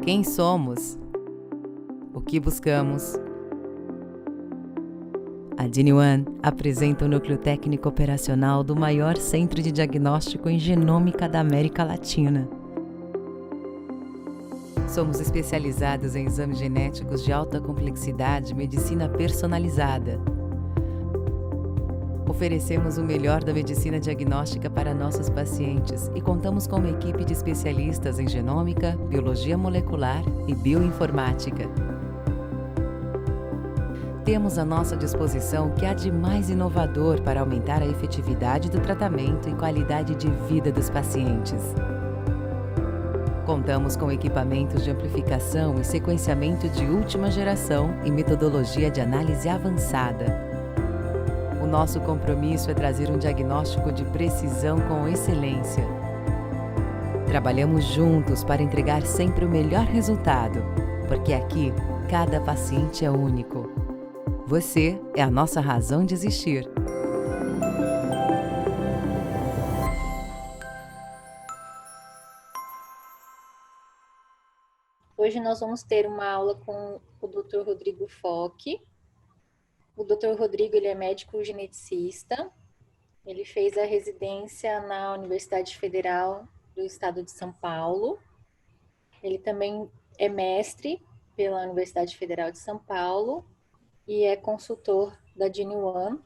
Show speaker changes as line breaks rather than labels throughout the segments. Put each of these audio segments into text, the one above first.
Quem somos? O que buscamos? A DINI-ONE apresenta o núcleo técnico operacional do maior centro de diagnóstico em genômica da América Latina. Somos especializados em exames genéticos de alta complexidade e medicina personalizada. Oferecemos o melhor da medicina diagnóstica para nossos pacientes e contamos com uma equipe de especialistas em genômica, biologia molecular e bioinformática. Temos à nossa disposição o que há de mais inovador para aumentar a efetividade do tratamento e qualidade de vida dos pacientes. Contamos com equipamentos de amplificação e sequenciamento de última geração e metodologia de análise avançada. O nosso compromisso é trazer um diagnóstico de precisão com excelência. Trabalhamos juntos para entregar sempre o melhor resultado, porque aqui cada paciente é único. Você é a nossa razão de existir.
Hoje nós vamos ter uma aula com o Dr. Rodrigo Foch. O Dr. Rodrigo, ele é médico geneticista. Ele fez a residência na Universidade Federal do Estado de São Paulo. Ele também é mestre pela Universidade Federal de São Paulo e é consultor da DINI-ONE.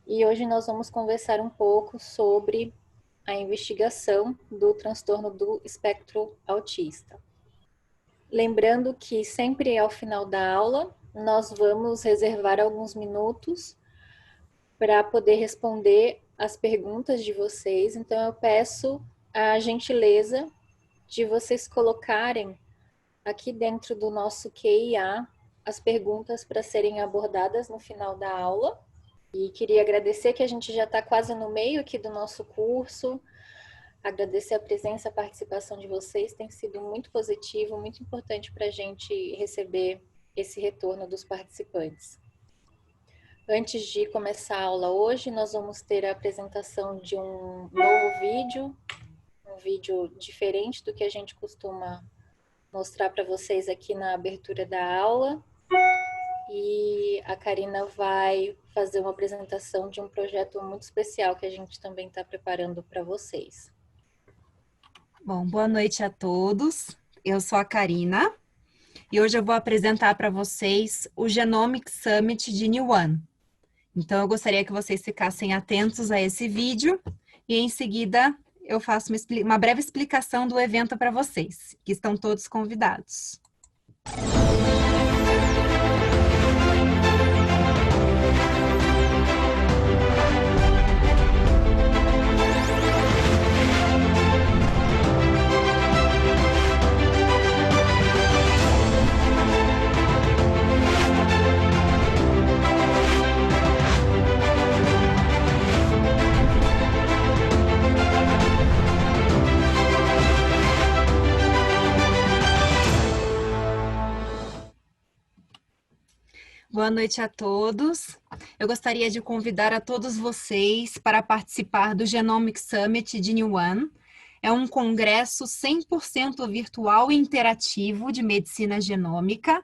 E hoje nós vamos conversar um pouco sobre a investigação do transtorno do espectro autista. Lembrando que sempre ao final da aula, nós vamos reservar alguns minutos para poder responder as perguntas de vocês. Então, eu peço a gentileza de vocês colocarem aqui dentro do nosso QIA as perguntas para serem abordadas no final da aula. E queria agradecer que a gente já está quase no meio aqui do nosso curso. Agradecer a presença, a participação de vocês, tem sido muito positivo, muito importante para a gente receber esse retorno dos participantes. Antes de começar a aula hoje, nós vamos ter a apresentação de um novo vídeo, um vídeo diferente do que a gente costuma mostrar para vocês aqui na abertura da aula. E a Karina vai fazer uma apresentação de um projeto muito especial que a gente também está preparando para vocês.
Bom, boa noite a todos. Eu sou a Karina e hoje eu vou apresentar para vocês o Genomic Summit DINI-ONE. Então, eu gostaria que vocês ficassem atentos a esse vídeo e, em seguida, eu faço uma breve explicação do evento para vocês, que estão todos convidados. Boa noite a todos. Eu gostaria de convidar a todos vocês para participar do Genomic Summit DINI-ONE. É um congresso 100% virtual e interativo de medicina genômica,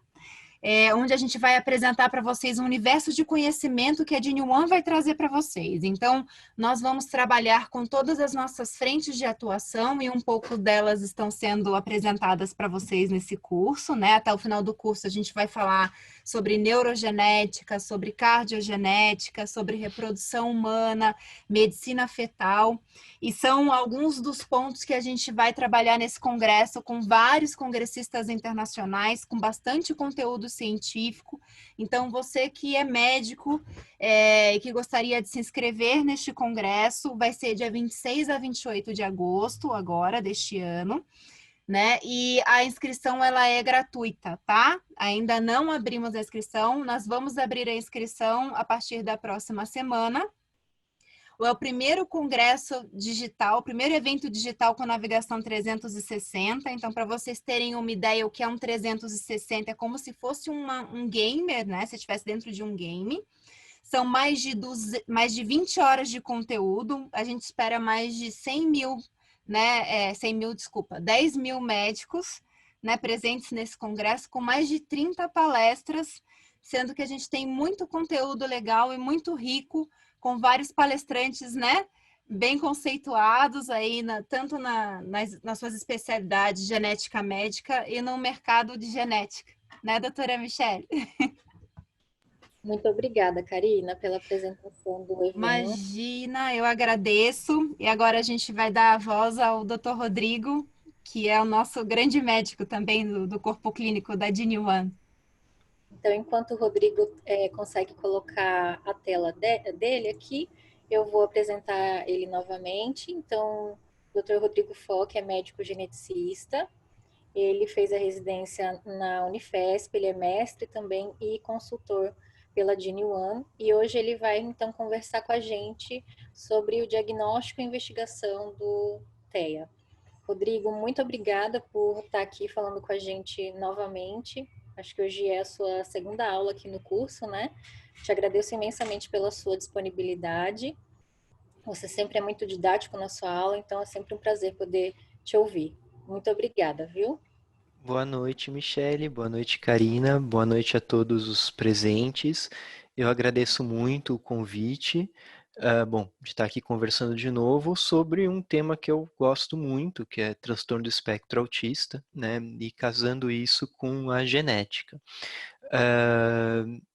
onde a gente vai apresentar para vocês um universo de conhecimento que a DINI-ONE vai trazer para vocês. Então, nós vamos trabalhar com todas as nossas frentes de atuação e um pouco delas estão sendo apresentadas para vocês nesse curso, né? Até o final do curso a gente vai falar sobre neurogenética, sobre cardiogenética, sobre reprodução humana, medicina fetal, e são alguns dos pontos que a gente vai trabalhar nesse congresso com vários congressistas internacionais, com bastante conteúdo científico. Então, você que é médico e que gostaria de se inscrever neste congresso, vai ser dia 26 a 28 de agosto, agora, deste ano, né? E a inscrição, ela é gratuita, tá? Ainda não abrimos a inscrição, nós vamos abrir a inscrição a partir da próxima semana. É o primeiro congresso digital, o primeiro evento digital com navegação 360. Então, para vocês terem uma ideia, o que é um 360 é como se fosse um gamer, né? Se estivesse dentro de um game. São mais de 20 horas de conteúdo. A gente espera mais de 10 mil médicos né, presentes nesse congresso, com mais de 30 palestras, sendo que a gente tem muito conteúdo legal e muito rico, com vários palestrantes, né, bem conceituados aí, tanto nas suas especialidades, genética médica e no mercado de genética, né, doutora Michele?
Muito obrigada, Karina, pela apresentação do evento.
Imagina, eu agradeço. E agora a gente vai dar a voz ao Dr. Rodrigo, que é o nosso grande médico também do corpo clínico da Gene1.
Então, enquanto o Rodrigo consegue colocar a tela dele aqui, eu vou apresentar ele novamente. Então, o Dr. Rodrigo Fock é médico geneticista. Ele fez a residência na Unifesp, ele é mestre também e consultor pela Gene1. E hoje ele vai, então, conversar com a gente sobre o diagnóstico e investigação do TEA. Rodrigo, muito obrigada por estar aqui falando com a gente novamente. Acho que hoje é a sua segunda aula aqui no curso, né? Te agradeço imensamente pela sua disponibilidade. Você sempre é muito didático na sua aula, então é sempre um prazer poder te ouvir. Muito obrigada, viu?
Boa noite, Michele. Boa noite, Karina. Boa noite a todos os presentes. Eu agradeço muito o convite, de estar aqui conversando de novo sobre um tema que eu gosto muito, que é transtorno do espectro autista, né? E casando isso com a genética.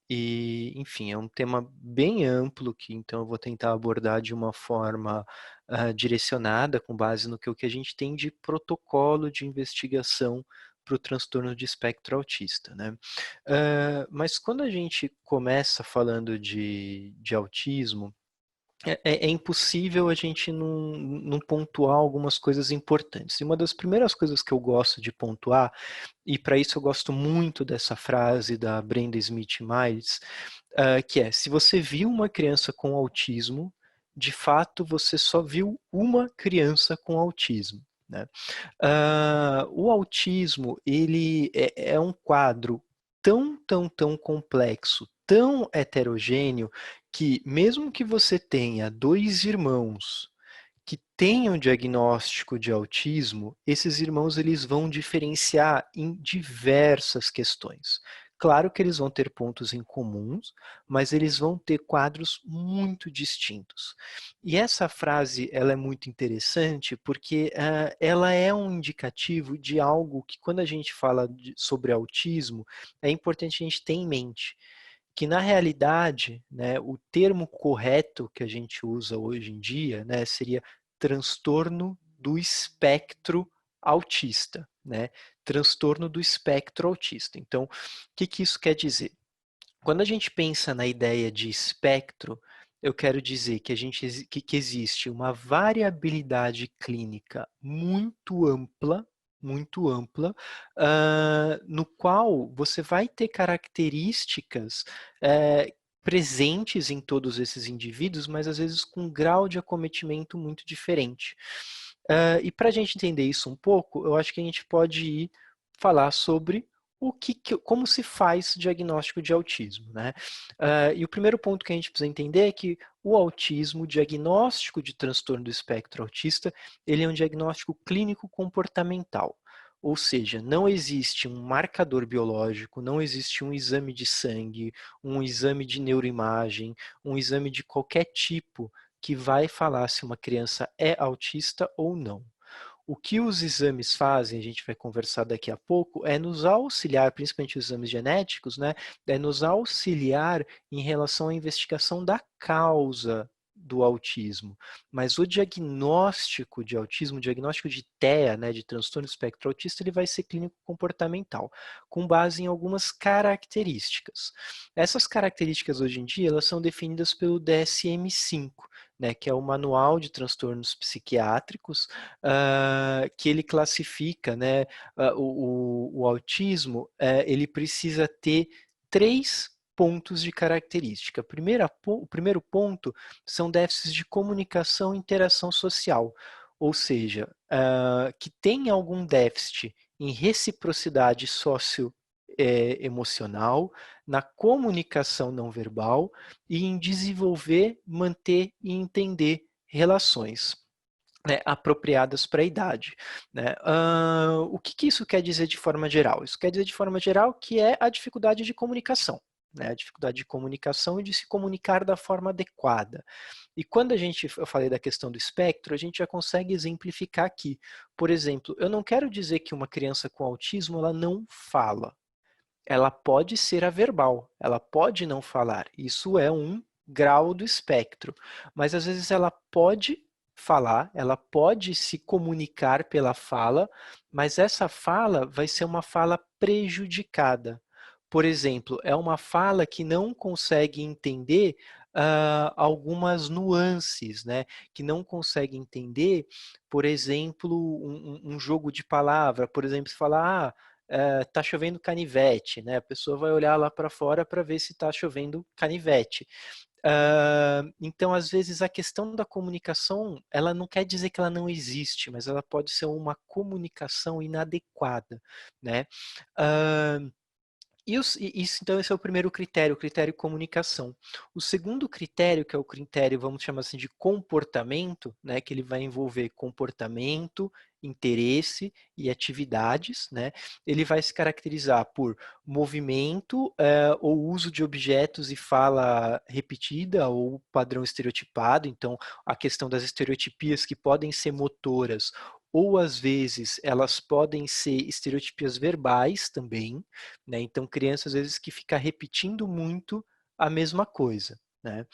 Enfim, é um tema bem amplo que então eu vou tentar abordar de uma forma direcionada, com base no que a gente tem de protocolo de investigação para o transtorno de espectro autista, né? Mas quando a gente começa falando de autismo, é impossível a gente não pontuar algumas coisas importantes. E uma das primeiras coisas que eu gosto de pontuar, e para isso eu gosto muito dessa frase da Brenda Smith-Miles, que é: se você viu uma criança com autismo, de fato você só viu uma criança com autismo, né? O autismo, ele é um quadro tão complexo, tão heterogêneo, que mesmo que você tenha dois irmãos que tenham diagnóstico de autismo, esses irmãos eles vão diferenciar em diversas questões. Claro que eles vão ter pontos em comuns, mas eles vão ter quadros muito distintos. E essa frase ela é muito interessante porque ela é um indicativo de algo que, quando a gente fala sobre autismo, é importante a gente ter em mente que, na realidade, né, o termo correto que a gente usa hoje em dia, né, seria transtorno do espectro autista, né? Transtorno do espectro autista. Então, o que isso quer dizer? Quando a gente pensa na ideia de espectro, eu quero dizer que que existe uma variabilidade clínica muito ampla, no qual você vai ter características presentes em todos esses indivíduos, mas às vezes com um grau de acometimento muito diferente. E para a gente entender isso um pouco, eu acho que a gente pode ir falar sobre como se faz diagnóstico de autismo, né? E o primeiro ponto que a gente precisa entender é que o autismo, o diagnóstico de transtorno do espectro autista, ele é um diagnóstico clínico comportamental. Ou seja, não existe um marcador biológico, não existe um exame de sangue, um exame de neuroimagem, um exame de qualquer tipo que vai falar se uma criança é autista ou não. O que os exames fazem, a gente vai conversar daqui a pouco, é nos auxiliar, principalmente os exames genéticos, né? É nos auxiliar em relação à investigação da causa do autismo. Mas o diagnóstico de autismo, o diagnóstico de TEA, né, de transtorno espectro autista, ele vai ser clínico comportamental, com base em algumas características. Essas características, hoje em dia, elas são definidas pelo DSM-5, né, que é o Manual de Transtornos Psiquiátricos, que ele classifica, né, o autismo, ele precisa ter 3 pontos de característica. O primeiro ponto são déficits de comunicação e interação social, ou seja, que tem algum déficit em reciprocidade socioemocional, na comunicação não verbal e em desenvolver, manter e entender relações. né, apropriadas para a idade. Né? O que isso quer dizer de forma geral? Isso quer dizer de forma geral que é a dificuldade de comunicação. Né, a dificuldade de comunicação e de se comunicar da forma adequada. E quando eu falei da questão do espectro, a gente já consegue exemplificar aqui. Por exemplo, eu não quero dizer que uma criança com autismo ela não fala. Ela pode ser averbal, ela pode não falar. Isso é um grau do espectro. Mas às vezes ela pode falar, ela pode se comunicar pela fala, mas essa fala vai ser uma fala prejudicada. Por exemplo, é uma fala que não consegue entender algumas nuances, né? Que não consegue entender, por exemplo, um jogo de palavra. Por exemplo, se falar, tá chovendo canivete, né? A pessoa vai olhar lá para fora para ver se está chovendo canivete. Então, às vezes, a questão da comunicação, ela não quer dizer que ela não existe, mas ela pode ser uma comunicação inadequada, né? Isso, então, esse é o primeiro critério, o critério comunicação. O segundo critério, que é o critério, vamos chamar assim, de comportamento, né, que ele vai envolver comportamento, interesse e atividades, né, ele vai se caracterizar por movimento ou uso de objetos e fala repetida ou padrão estereotipado, então a questão das estereotipias que podem ser motoras ou às vezes elas podem ser estereotipias verbais também, né? Então, criança, às vezes, que fica repetindo muito a mesma coisa. Né?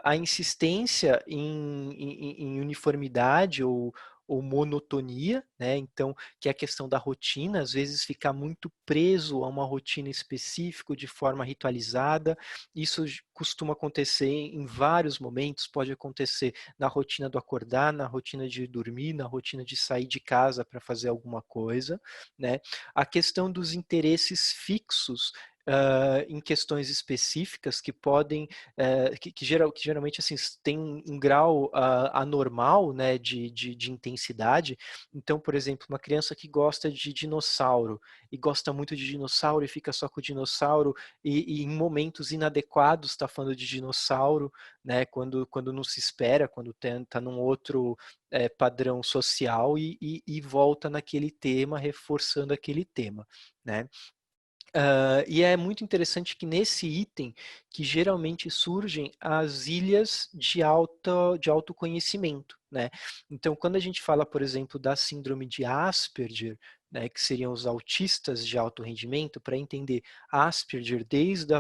A insistência em uniformidade ou monotonia, né? Então, que é a questão da rotina, às vezes ficar muito preso a uma rotina específica de forma ritualizada, isso costuma acontecer em vários momentos, pode acontecer na rotina do acordar, na rotina de dormir, na rotina de sair de casa para fazer alguma coisa, né? A questão dos interesses fixos em questões específicas que podem, que geralmente assim, tem um grau anormal, né, de intensidade. Então, por exemplo, uma criança que gosta de dinossauro e gosta muito de dinossauro e fica só com o dinossauro e em momentos inadequados está falando de dinossauro, né, quando não se espera, quando está num outro padrão social e volta naquele tema, reforçando aquele tema, né? E é muito interessante que nesse item que geralmente surgem as ilhas de autoconhecimento, né? Então, quando a gente fala, por exemplo, da síndrome de Asperger, né, que seriam os autistas de alto rendimento, para entender Asperger desde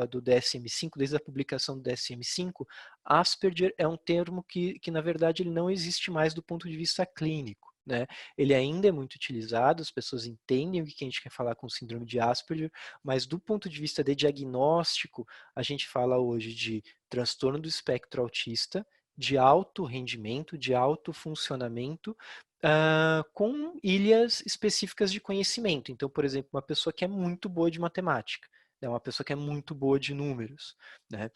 do DSM-5, desde a publicação do DSM-5, Asperger é um termo que, na verdade, ele não existe mais do ponto de vista clínico. Né? Ele ainda é muito utilizado, as pessoas entendem o que a gente quer falar com síndrome de Asperger, mas do ponto de vista de diagnóstico, a gente fala hoje de transtorno do espectro autista, de alto rendimento, de alto funcionamento, com ilhas específicas de conhecimento. Então, por exemplo, uma pessoa que é muito boa de matemática, né? Uma pessoa que é muito boa de números, né?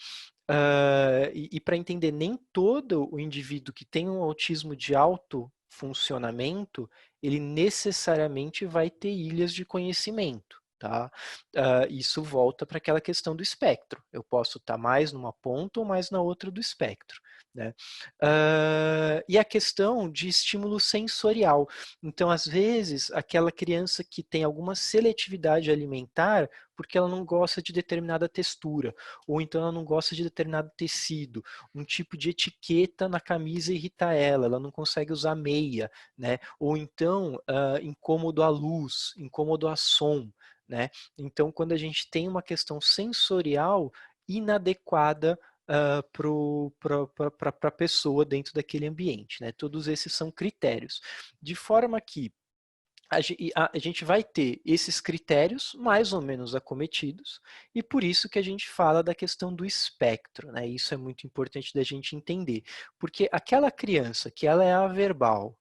E para entender, nem todo o indivíduo que tem um autismo de alto funcionamento, ele necessariamente vai ter ilhas de conhecimento. Tá? Isso volta para aquela questão do espectro. Eu posso estar mais numa ponta ou mais na outra do espectro. Né? E a questão de estímulo sensorial. Então, às vezes, aquela criança que tem alguma seletividade alimentar, porque ela não gosta de determinada textura, ou então ela não gosta de determinado tecido, um tipo de etiqueta na camisa irrita ela não consegue usar meia, né? Ou então incômodo à luz, incômodo a som, né? Então, quando a gente tem uma questão sensorial inadequada para a pessoa dentro daquele ambiente, né? Todos esses são critérios, de forma que a gente vai ter esses critérios mais ou menos acometidos, e por isso que a gente fala da questão do espectro, né? Isso é muito importante da gente entender, porque aquela criança que ela é averbal,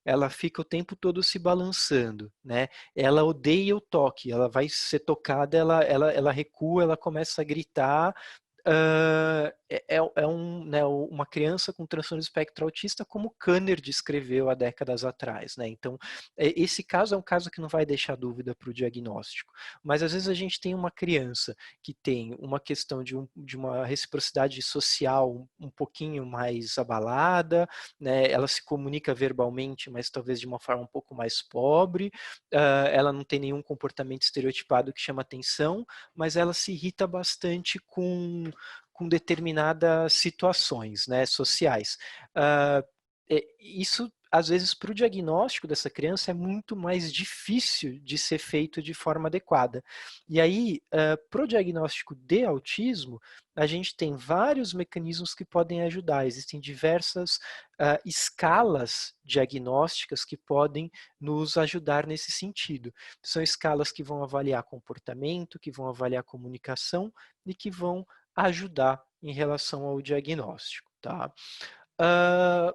ela fica o tempo todo se balançando, né? Ela odeia o toque, ela vai ser tocada, ela recua, ela começa a gritar, né, uma criança com transtorno do espectro autista, como Kanner descreveu há décadas atrás, né? Então, esse caso é um caso que não vai deixar dúvida para o diagnóstico. Mas às vezes a gente tem uma criança que tem uma questão de uma reciprocidade social um pouquinho mais abalada, né? Ela se comunica verbalmente, mas talvez de uma forma um pouco mais pobre, ela não tem nenhum comportamento estereotipado que chama atenção, mas ela se irrita bastante com determinadas situações, né, sociais. Isso, às vezes, para o diagnóstico dessa criança é muito mais difícil de ser feito de forma adequada. E aí, para o diagnóstico de autismo, a gente tem vários mecanismos que podem ajudar. Existem diversas escalas diagnósticas que podem nos ajudar nesse sentido. São escalas que vão avaliar comportamento, que vão avaliar comunicação e que vão ajudar em relação ao diagnóstico, tá?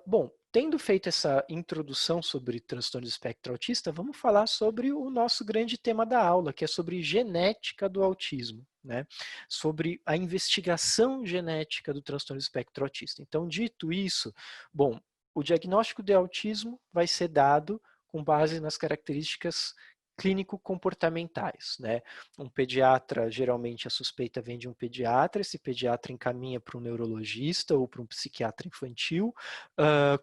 Bom, tendo feito essa introdução sobre transtorno do espectro autista, vamos falar sobre o nosso grande tema da aula, que é sobre genética do autismo, né? Sobre a investigação genética do transtorno do espectro autista. Então, dito isso, bom, o diagnóstico de autismo vai ser dado com base nas características clínico-comportamentais, né? Um pediatra, geralmente a suspeita vem de um pediatra, esse pediatra encaminha para um neurologista ou para um psiquiatra infantil,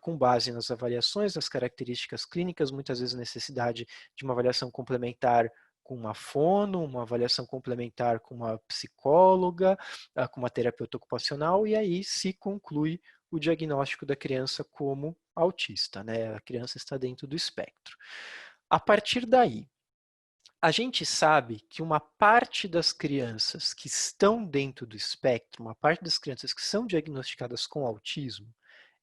com base nas avaliações, nas características clínicas, muitas vezes necessidade de uma avaliação complementar com uma fono, uma avaliação complementar com uma psicóloga, com uma terapeuta ocupacional, e aí se conclui o diagnóstico da criança como autista, né? A criança está dentro do espectro. A partir daí, a gente sabe que uma parte das crianças que estão dentro do espectro, uma parte das crianças que são diagnosticadas com autismo,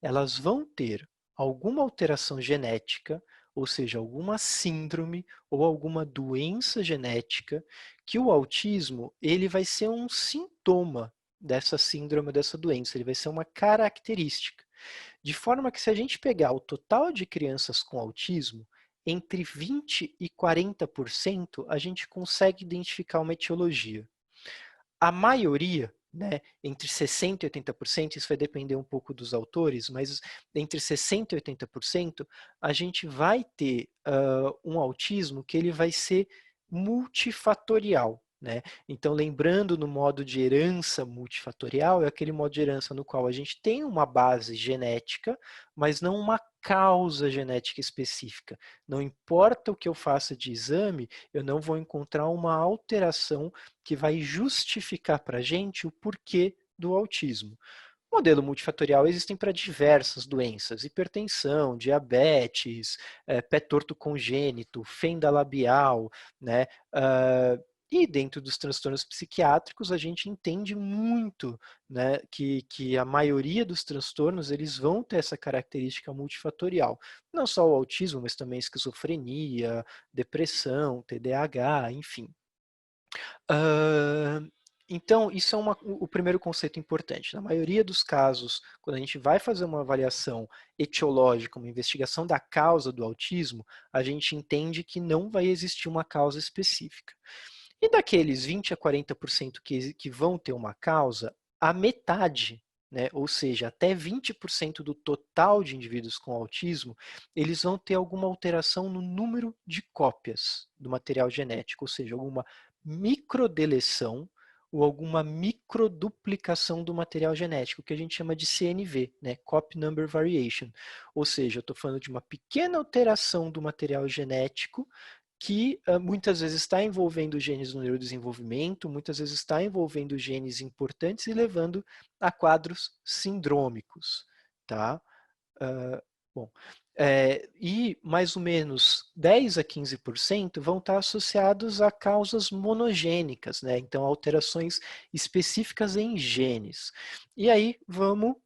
elas vão ter alguma alteração genética, ou seja, alguma síndrome ou alguma doença genética, que o autismo ele vai ser um sintoma dessa síndrome, dessa doença, ele vai ser uma característica. De forma que se a gente pegar o total de crianças com autismo, entre 20% e 40% a gente consegue identificar uma etiologia. A maioria, né, entre 60% e 80%, isso vai depender um pouco dos autores, mas entre 60% e 80%, a gente vai ter um autismo que ele vai ser multifatorial. Né? Então, lembrando no modo de herança multifatorial, é aquele modo de herança no qual a gente tem uma base genética, mas não uma causa genética específica. Não importa o que eu faça de exame, eu não vou encontrar uma alteração que vai justificar para a gente o porquê do autismo. Modelo multifatorial existem para diversas doenças, hipertensão, diabetes, pé torto congênito, fenda labial, né? E dentro dos transtornos psiquiátricos, a gente entende muito, né, que a maioria dos transtornos eles vão ter essa característica multifatorial. Não só o autismo, mas também esquizofrenia, depressão, TDAH, enfim. Então, isso é o primeiro conceito importante. Na maioria dos casos, quando a gente vai fazer uma avaliação etiológica, uma investigação da causa do autismo, a gente entende que não vai existir uma causa específica. E daqueles 20% a 40% que vão ter uma causa, a metade, né, ou seja, até 20% do total de indivíduos com autismo, eles vão ter alguma alteração no número de cópias do material genético, ou seja, alguma microdeleção ou alguma microduplicação do material genético, que a gente chama de CNV, né, Copy Number Variation. Ou seja, eu estou falando de uma pequena alteração do material genético que muitas vezes está envolvendo genes no neurodesenvolvimento, muitas vezes está envolvendo genes importantes e levando a quadros sindrômicos, tá? Bom, e mais ou menos 10 a 15% vão estar associados a causas monogênicas, né? Então alterações específicas em genes. E aí vamos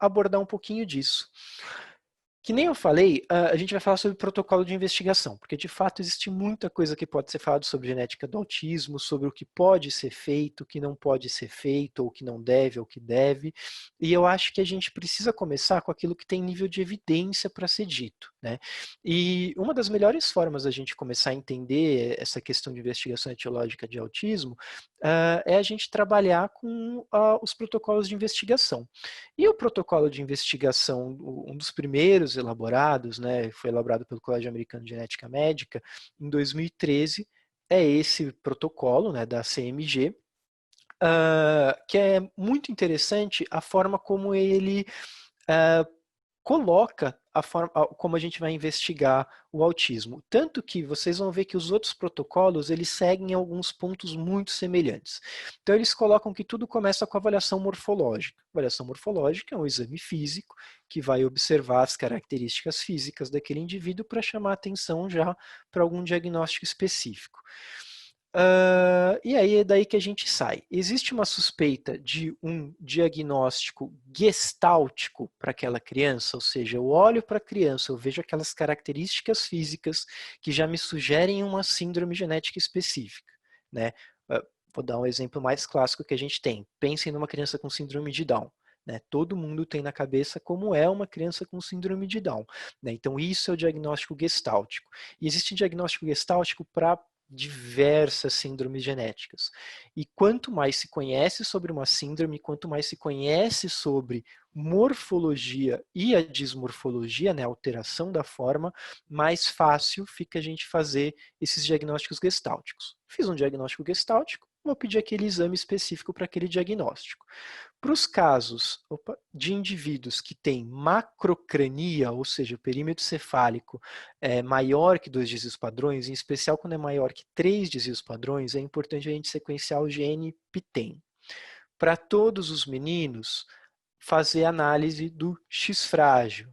abordar um pouquinho disso. Que nem eu falei, a gente vai falar sobre protocolo de investigação, porque de fato existe muita coisa que pode ser falado sobre genética do autismo, sobre o que pode ser feito, o que não pode ser feito, ou o que não deve, ou o que deve, e eu acho que a gente precisa começar com aquilo que tem nível de evidência para ser dito, né? né? E uma das melhores formas da gente começar a entender essa questão de investigação etiológica de autismo é a gente trabalhar com os protocolos de investigação. E o protocolo de investigação, um dos primeiros elaborados, né, foi elaborado pelo Colégio Americano de Genética Médica em 2013, é esse protocolo, né, da CMG, que é muito interessante a forma como ele coloca como a gente vai investigar o autismo. Tanto que vocês vão ver que os outros protocolos, eles seguem alguns pontos muito semelhantes. Então, eles colocam que tudo começa com a avaliação morfológica. A avaliação morfológica é um exame físico que vai observar as características físicas daquele indivíduo para chamar atenção já para algum diagnóstico específico. E aí é daí que a gente sai. Existe uma suspeita de um diagnóstico gestáltico para aquela criança, ou seja, eu olho para a criança, eu vejo aquelas características físicas que já me sugerem uma síndrome genética específica, né? Vou dar um exemplo mais clássico que a gente tem. Pensem numa criança com síndrome de Down. Né? Todo mundo tem na cabeça como é uma criança com síndrome de Down. Né? Então, isso é o diagnóstico gestáltico. E existe diagnóstico gestáltico para diversas síndromes genéticas. E quanto mais se conhece sobre uma síndrome, quanto mais se conhece sobre morfologia e a dismorfologia, né, a alteração da forma, mais fácil fica a gente fazer esses diagnósticos gestálticos. Fiz um diagnóstico gestáltico, vou pedir aquele exame específico para aquele diagnóstico. Para os casos de indivíduos que têm macrocrania, ou seja, o perímetro cefálico é maior que 2 desvios padrões, em especial quando é maior que 3 desvios padrões, é importante a gente sequenciar o gene PTEN. Para todos os meninos, fazer análise do X frágil.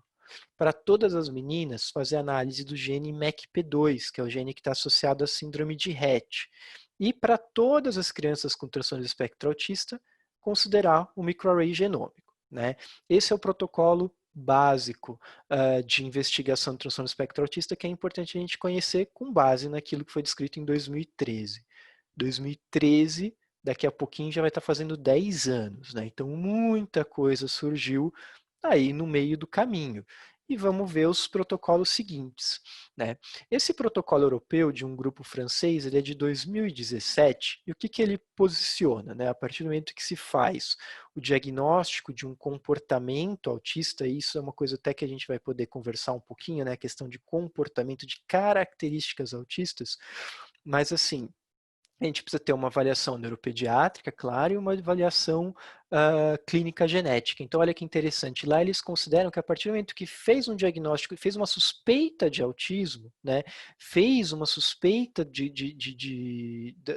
Para todas as meninas, fazer análise do gene MECP2, que é o gene que está associado à síndrome de Rett. E para todas as crianças com transtorno do espectro autista, considerar o microarray genômico. Né? Esse é o protocolo básico de investigação do transtorno do espectro autista que é importante a gente conhecer com base naquilo que foi descrito em 2013. 2013, daqui a pouquinho já vai estar fazendo 10 anos. Né? Então, muita coisa surgiu aí no meio do caminho. E vamos ver os protocolos seguintes. Né? Esse protocolo europeu de um grupo francês, ele é de 2017, e o que ele posiciona? Né? A partir do momento que se faz o diagnóstico de um comportamento autista, e isso é uma coisa até que a gente vai poder conversar um pouquinho, né? A questão de comportamento, de características autistas, mas assim, a gente precisa ter uma avaliação neuropediátrica, claro, e uma avaliação clínica genética. Então, olha que interessante. Lá eles consideram que a partir do momento que fez um diagnóstico, fez uma suspeita de autismo, né, fez uma suspeita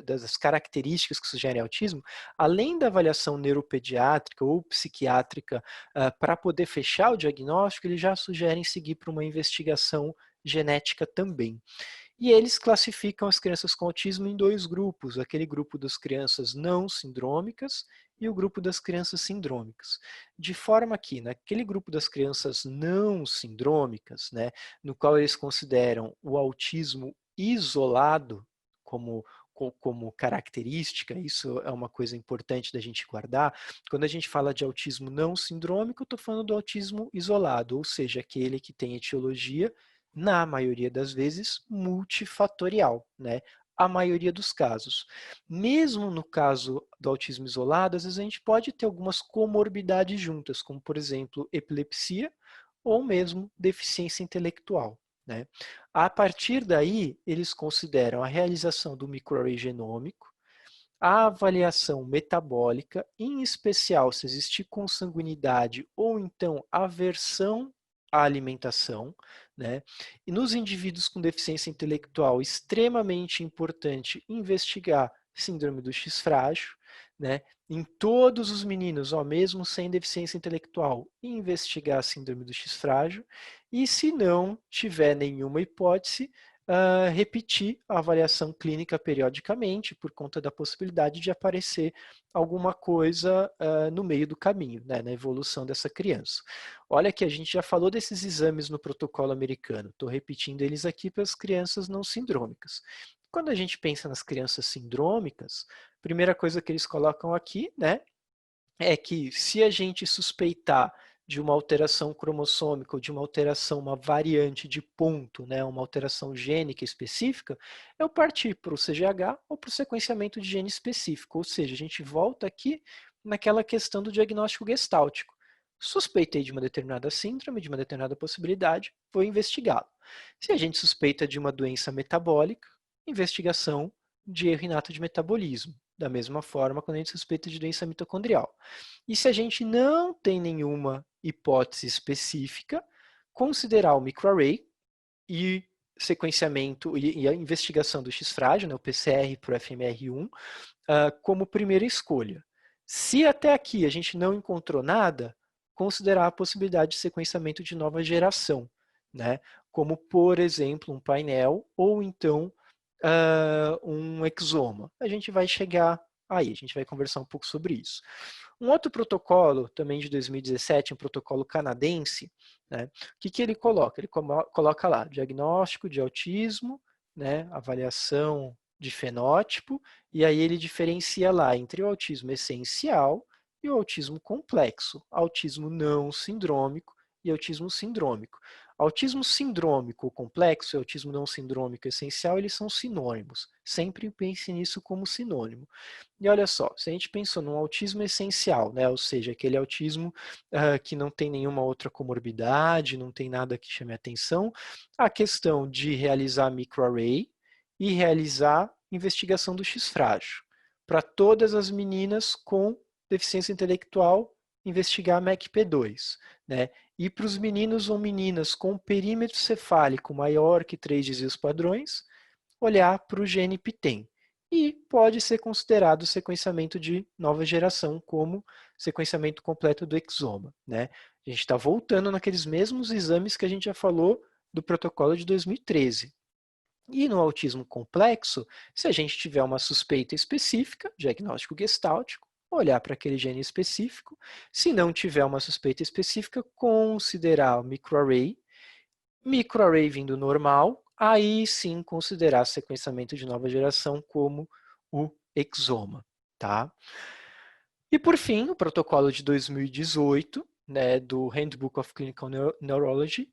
das características que sugerem autismo, além da avaliação neuropediátrica ou psiquiátrica para poder fechar o diagnóstico, eles já sugerem seguir para uma investigação genética também. E eles classificam as crianças com autismo em 2 grupos, aquele grupo das crianças não sindrômicas e o grupo das crianças sindrômicas. De forma que, naquele grupo das crianças não sindrômicas, né, no qual eles consideram o autismo isolado como característica, isso é uma coisa importante da gente guardar. Quando a gente fala de autismo não sindrômico, eu estou falando do autismo isolado, ou seja, aquele que tem etiologia, na maioria das vezes, multifatorial, né? A maioria dos casos. Mesmo no caso do autismo isolado, às vezes a gente pode ter algumas comorbidades juntas, como, por exemplo, epilepsia ou mesmo deficiência intelectual. Né? A partir daí, eles consideram a realização do microarray genômico, a avaliação metabólica, em especial se existir consanguinidade ou então aversão à alimentação, né? E nos indivíduos com deficiência intelectual, extremamente importante investigar síndrome do X frágil, né? Em todos os meninos, mesmo sem deficiência intelectual, investigar a síndrome do X frágil, e se não tiver nenhuma hipótese, repetir a avaliação clínica periodicamente, por conta da possibilidade de aparecer alguma coisa no meio do caminho, né, na evolução dessa criança. Olha que a gente já falou desses exames no protocolo americano, estou repetindo eles aqui para as crianças não sindrômicas. Quando a gente pensa nas crianças sindrômicas, a primeira coisa que eles colocam aqui, né, é que se a gente suspeitar de uma alteração cromossômica ou de uma alteração, uma variante de ponto, né, uma alteração gênica específica, eu partir para o CGH ou para o sequenciamento de gene específico. Ou seja, a gente volta aqui naquela questão do diagnóstico gestáltico. Suspeitei de uma determinada síndrome, de uma determinada possibilidade, vou investigá-lo. Se a gente suspeita de uma doença metabólica, investigação de erro inato de metabolismo. Da mesma forma, quando a gente suspeita de doença mitocondrial. E se a gente não tem nenhuma hipótese específica, considerar o microarray e sequenciamento e a investigação do X-frágil, né, o PCR para o FMR1, como primeira escolha. Se até aqui a gente não encontrou nada, considerar a possibilidade de sequenciamento de nova geração, né, como, por exemplo, um painel ou então um exoma. A gente vai chegar aí, a gente vai conversar um pouco sobre isso. Um outro protocolo, também de 2017, um protocolo canadense, né, o que ele coloca? Ele coloca lá diagnóstico de autismo, né, avaliação de fenótipo, e aí ele diferencia lá entre o autismo essencial e o autismo complexo, autismo não sindrômico e autismo sindrômico. Autismo sindrômico complexo e autismo não sindrômico essencial, eles são sinônimos. Sempre pense nisso como sinônimo. E olha só, se a gente pensou num autismo essencial, né, ou seja, aquele autismo que não tem nenhuma outra comorbidade, não tem nada que chame atenção, a questão de realizar microarray e realizar investigação do X-frágil. Para todas as meninas com deficiência intelectual, investigar MECP2, né? E para os meninos ou meninas com perímetro cefálico maior que 3 desvios padrões, olhar para o gene PTEN. E pode ser considerado sequenciamento de nova geração, como sequenciamento completo do exoma, né? A gente está voltando naqueles mesmos exames que a gente já falou do protocolo de 2013. E no autismo complexo, se a gente tiver uma suspeita específica, diagnóstico gestáltico, olhar para aquele gene específico. Se não tiver uma suspeita específica, considerar o microarray. Microarray vindo normal, aí sim considerar sequenciamento de nova geração como o exoma, tá? E por fim, o protocolo de 2018, né, do Handbook of Clinical Neurology,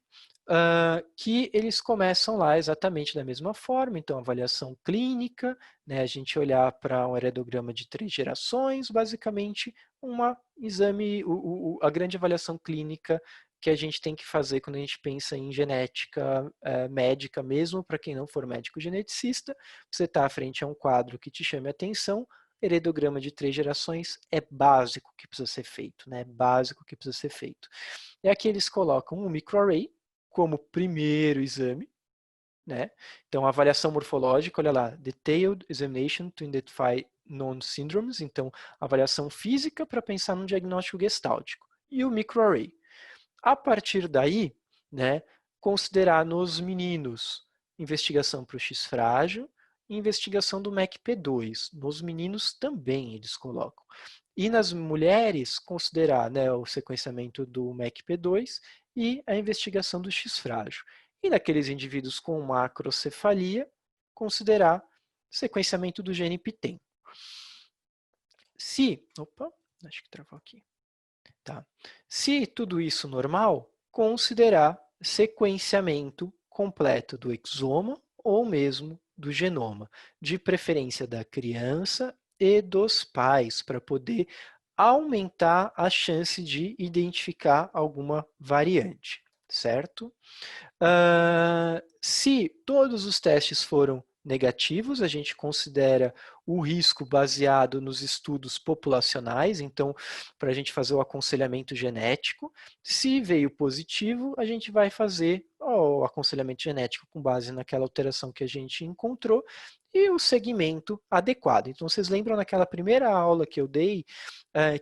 que eles começam lá exatamente da mesma forma, então avaliação clínica, né, a gente olhar para um heredograma de 3 gerações, basicamente um exame, a grande avaliação clínica que a gente tem que fazer quando a gente pensa em genética médica mesmo, para quem não for médico geneticista, você está à frente a um quadro que te chame a atenção, heredograma de 3 gerações é básico que precisa ser feito, né? Básico que precisa ser feito. E aqui eles colocam um microarray como primeiro exame, né? Então, a avaliação morfológica, olha lá, detailed examination to identify known syndromes, então, avaliação física para pensar num diagnóstico gestáltico. E o microarray. A partir daí, né, considerar nos meninos investigação para o X-frágil e investigação do MECP2. Nos meninos também eles colocam. E nas mulheres, considerar, né, o sequenciamento do MECP2 e a investigação do X-frágil. E naqueles indivíduos com macrocefalia, considerar sequenciamento do gene PTEN. Acho que travou aqui. Tá. Se tudo isso normal, considerar sequenciamento completo do exoma ou mesmo do genoma, de preferência da criança e dos pais, para poder aumentar a chance de identificar alguma variante, certo? Se todos os testes foram negativos, a gente considera o risco baseado nos estudos populacionais, então, para a gente fazer o aconselhamento genético. Se veio positivo, a gente vai fazer o aconselhamento genético com base naquela alteração que a gente encontrou e o segmento adequado. Então, vocês lembram naquela primeira aula que eu dei,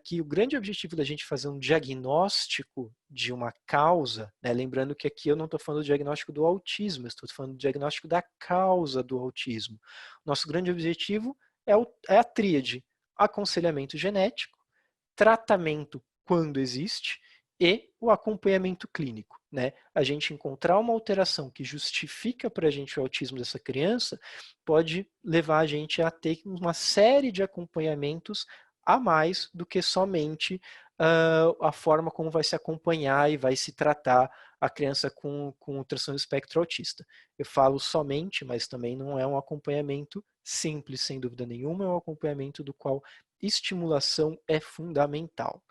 que o grande objetivo da gente fazer um diagnóstico de uma causa, né, lembrando que aqui eu não estou falando do diagnóstico do autismo, estou falando do diagnóstico da causa do autismo. Nosso grande objetivo é a tríade: aconselhamento genético, tratamento quando existe e o acompanhamento clínico, né? A gente encontrar uma alteração que justifica para a gente o autismo dessa criança pode levar a gente a ter uma série de acompanhamentos a mais do que somente a forma como vai se acompanhar e vai se tratar a criança com transtorno do espectro autista. Eu falo somente, mas também não é um acompanhamento simples, sem dúvida nenhuma, é um acompanhamento do qual estimulação é fundamental.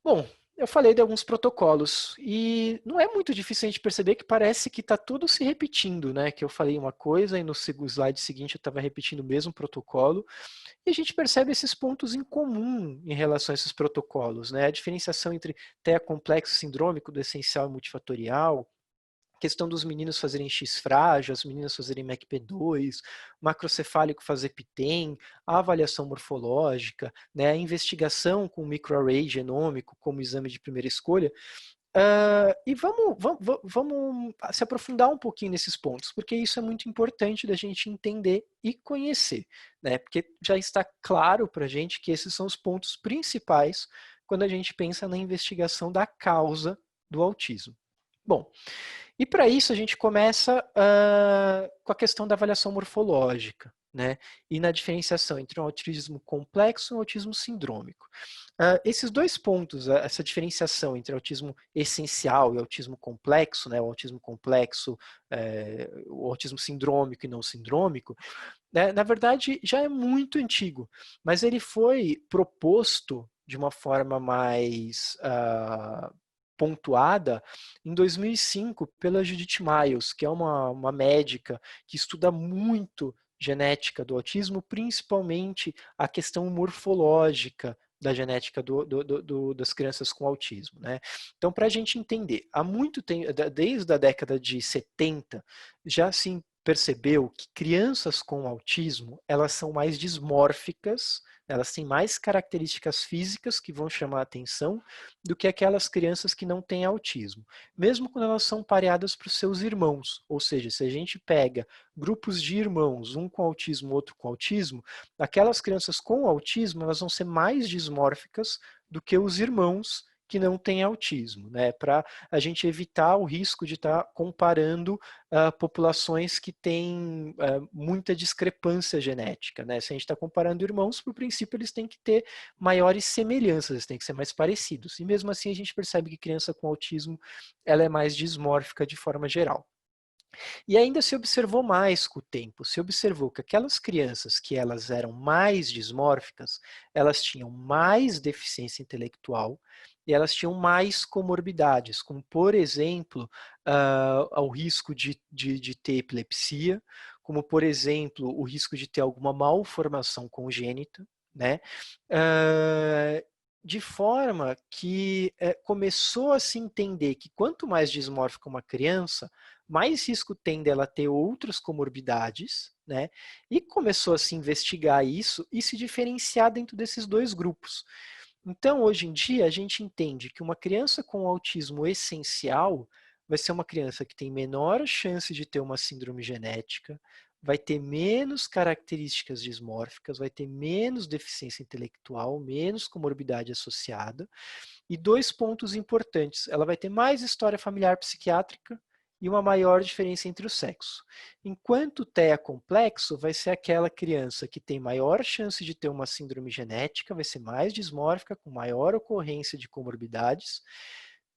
Bom, eu falei de alguns protocolos e não é muito difícil a gente perceber que parece que está tudo se repetindo, né? Que eu falei uma coisa e no slide seguinte eu estava repetindo o mesmo protocolo e a gente percebe esses pontos em comum em relação a esses protocolos, né? A diferenciação entre TEA complexo sindrômico do essencial e multifatorial, questão dos meninos fazerem X frágil, as meninas fazerem MACP2, macrocefálico fazer PITEM, a avaliação morfológica, né, a investigação com microarray genômico como exame de primeira escolha. E vamos se aprofundar um pouquinho nesses pontos, porque isso é muito importante da gente entender e conhecer, né? Porque já está claro para a gente que esses são os pontos principais quando a gente pensa na investigação da causa do autismo. Bom, e para isso a gente começa com a questão da avaliação morfológica, né? E na diferenciação entre um autismo complexo e um autismo sindrômico. Esses dois pontos, essa diferenciação entre autismo essencial e autismo complexo, né? O autismo complexo, o autismo sindrômico e não sindrômico, né? Na verdade já é muito antigo, mas ele foi proposto de uma forma mais pontuada em 2005 pela Judith Miles, que é uma médica que estuda muito genética do autismo, principalmente a questão morfológica da genética das crianças com autismo, né? Então, para a gente entender, há muito tempo, desde a década de 70, já se percebeu que crianças com autismo, elas são mais dismórficas, elas têm mais características físicas que vão chamar a atenção do que aquelas crianças que não têm autismo, mesmo quando elas são pareadas para os seus irmãos, ou seja, se a gente pega grupos de irmãos, um com autismo, outro com autismo, aquelas crianças com autismo, elas vão ser mais dismórficas do que os irmãos que não têm autismo, né? Para a gente evitar o risco de estar comparando populações que têm muita discrepância genética, né? Se a gente está comparando irmãos, por princípio eles têm que ter maiores semelhanças, eles têm que ser mais parecidos. E mesmo assim a gente percebe que criança com autismo ela é mais dismórfica de forma geral. E ainda se observou mais com o tempo, se observou que aquelas crianças que elas eram mais dismórficas, elas tinham mais deficiência intelectual e elas tinham mais comorbidades, como por exemplo, o risco de ter epilepsia, como por exemplo, o risco de ter alguma malformação congênita, né? De forma que começou a se entender que quanto mais dismórfica uma criança, mais risco tem dela ter outras comorbidades, né? E começou a se investigar isso e se diferenciar dentro desses dois grupos. Então, hoje em dia, a gente entende que uma criança com autismo essencial vai ser uma criança que tem menor chance de ter uma síndrome genética, vai ter menos características dismórficas, vai ter menos deficiência intelectual, menos comorbidade associada. E dois pontos importantes, ela vai ter mais história familiar psiquiátrica e uma maior diferença entre o sexo. Enquanto o TEA complexo vai ser aquela criança que tem maior chance de ter uma síndrome genética, vai ser mais dismórfica, com maior ocorrência de comorbidades,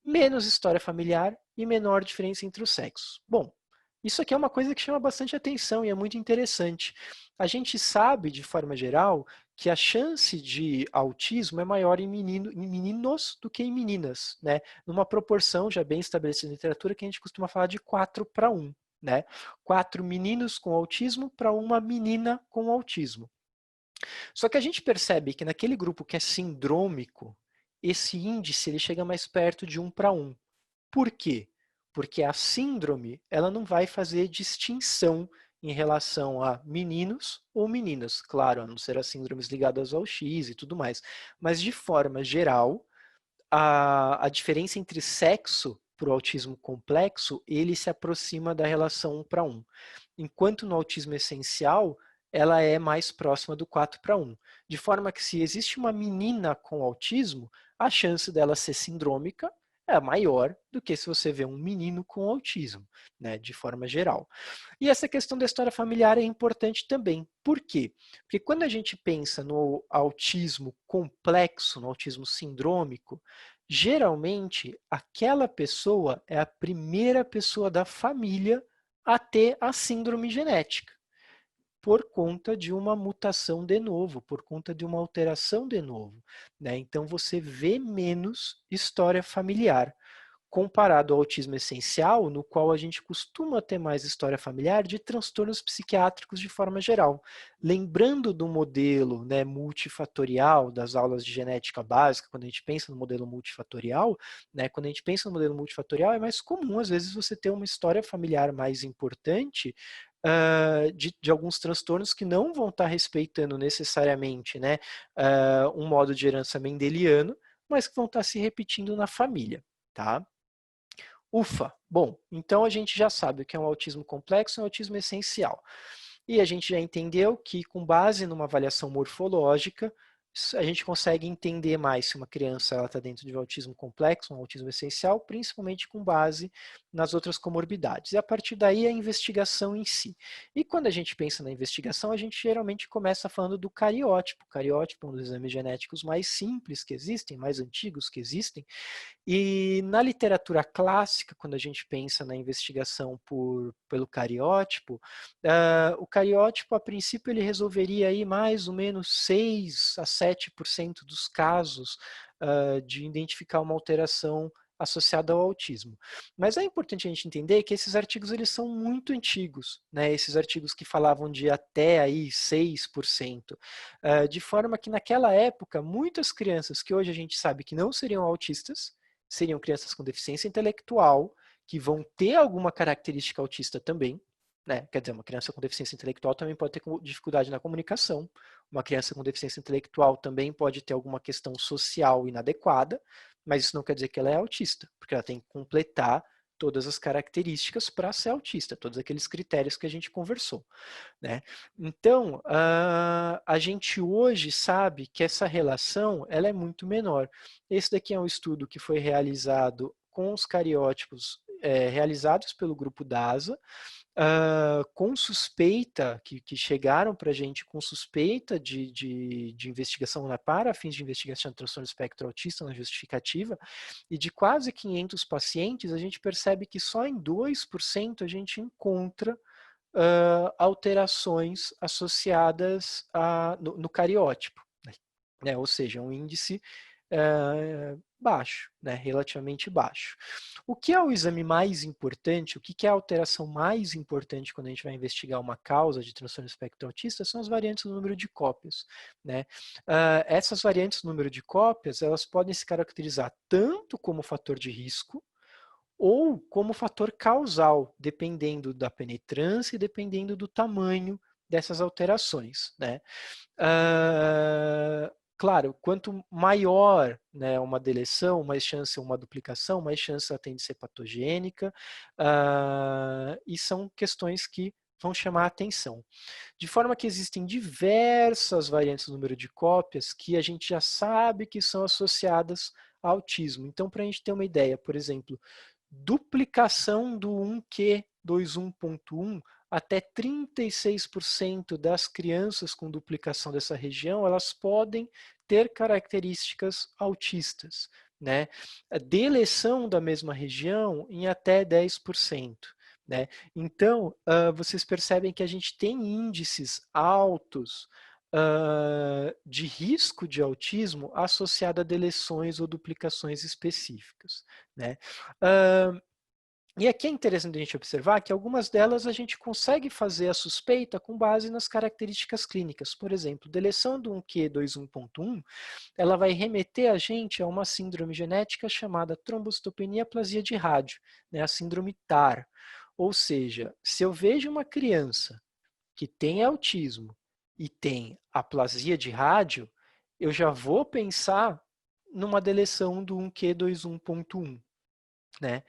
menos história familiar e menor diferença entre os sexos. Bom, isso aqui é uma coisa que chama bastante atenção e é muito interessante. A gente sabe, de forma geral, que a chance de autismo é maior em meninos do que em meninas, né? Numa proporção já bem estabelecida na literatura que a gente costuma falar de 4:1, né? 4 meninos com autismo para uma menina com autismo. Só que a gente percebe que naquele grupo que é sindrômico, esse índice ele chega mais perto de 1:1. Por quê? Porque a síndrome ela não vai fazer distinção em relação a meninos ou meninas, claro, a não ser as síndromes ligadas ao X e tudo mais. Mas, de forma geral, a diferença entre sexo para o autismo complexo, ele se aproxima da relação 1:1. Enquanto no autismo essencial, ela é mais próxima do 4:1. De forma que se existe uma menina com autismo, a chance dela ser sindrômica é maior do que se você vê um menino com autismo, né, de forma geral. E essa questão da história familiar é importante também. Por quê? Porque quando a gente pensa no autismo complexo, no autismo sindrômico, geralmente aquela pessoa é a primeira pessoa da família a ter a síndrome genética, por conta de uma mutação de novo, por conta de uma alteração de novo, né? Então você vê menos história familiar, comparado ao autismo essencial, no qual a gente costuma ter mais história familiar de transtornos psiquiátricos de forma geral. Lembrando do modelo, né, multifatorial das aulas de genética básica, quando a gente pensa no modelo multifatorial, né, quando a gente pensa no modelo multifatorial, é mais comum, às vezes, você ter uma história familiar mais importante de alguns transtornos que não vão estar respeitando necessariamente, né, um modo de herança mendeliano, mas que vão estar se repetindo na família, tá? Ufa! Bom, então a gente já sabe o que é um autismo complexo e um autismo essencial. E a gente já entendeu que, com base numa avaliação morfológica, a gente consegue entender mais se uma criança está dentro de um autismo complexo, um autismo essencial, principalmente com base nas outras comorbidades. E a partir daí a investigação em si. E quando a gente pensa na investigação, a gente geralmente começa falando do cariótipo. O cariótipo é um dos exames genéticos mais simples que existem, mais antigos que existem. E na literatura clássica, quando a gente pensa na investigação pelo cariótipo, o cariótipo, a princípio, ele resolveria aí mais ou menos 6 a 7% dos casos de identificar uma alteração associada ao autismo. Mas é importante a gente entender que esses artigos eles são muito antigos, né? Esses artigos que falavam de até aí 6%, de forma que naquela época, muitas crianças que hoje a gente sabe que não seriam autistas, seriam crianças com deficiência intelectual, que vão ter alguma característica autista também, né? Quer dizer, uma criança com deficiência intelectual também pode ter dificuldade na comunicação, uma criança com deficiência intelectual também pode ter alguma questão social inadequada, mas isso não quer dizer que ela é autista, porque ela tem que completar todas as características para ser autista, todos aqueles critérios que a gente conversou, né? Então, a gente hoje sabe que essa relação ela é muito menor. Esse daqui é um estudo que foi realizado com os cariótipos realizados pelo grupo DASA, com suspeita, que chegaram para a gente com suspeita de investigação para fins de investigação de transtorno do espectro autista na justificativa, e de quase 500 pacientes, a gente percebe que só em 2% a gente encontra alterações associadas no cariótipo, né? Ou seja, um índice baixo, né? Relativamente baixo. O que é o exame mais importante, o que é a alteração mais importante quando a gente vai investigar uma causa de transtorno do espectro autista são as variantes do número de cópias, né? Essas variantes do número de cópias, elas podem se caracterizar tanto como fator de risco, ou como fator causal, dependendo da penetrância e dependendo do tamanho dessas alterações, né? Claro, quanto maior, né, uma deleção, mais chance uma duplicação, mais chance ela tem de ser patogênica, e são questões que vão chamar a atenção. De forma que existem diversas variantes do número de cópias que a gente já sabe que são associadas ao autismo. Então, para a gente ter uma ideia, por exemplo, duplicação do 1Q21.1, até 36% das crianças com duplicação dessa região, elas podem ter características autistas, né? A deleção da mesma região em até 10%. Né? Então, vocês percebem que a gente tem índices altos de risco de autismo associado a deleções ou duplicações específicas, né? E aqui é interessante a gente observar que algumas delas a gente consegue fazer a suspeita com base nas características clínicas. Por exemplo, deleção do 1Q21.1, ela vai remeter a gente a uma síndrome genética chamada trombocitopenia aplasia de rádio, né, a síndrome TAR. Ou seja, se eu vejo uma criança que tem autismo e tem aplasia de rádio, eu já vou pensar numa deleção do 1Q21.1. Né?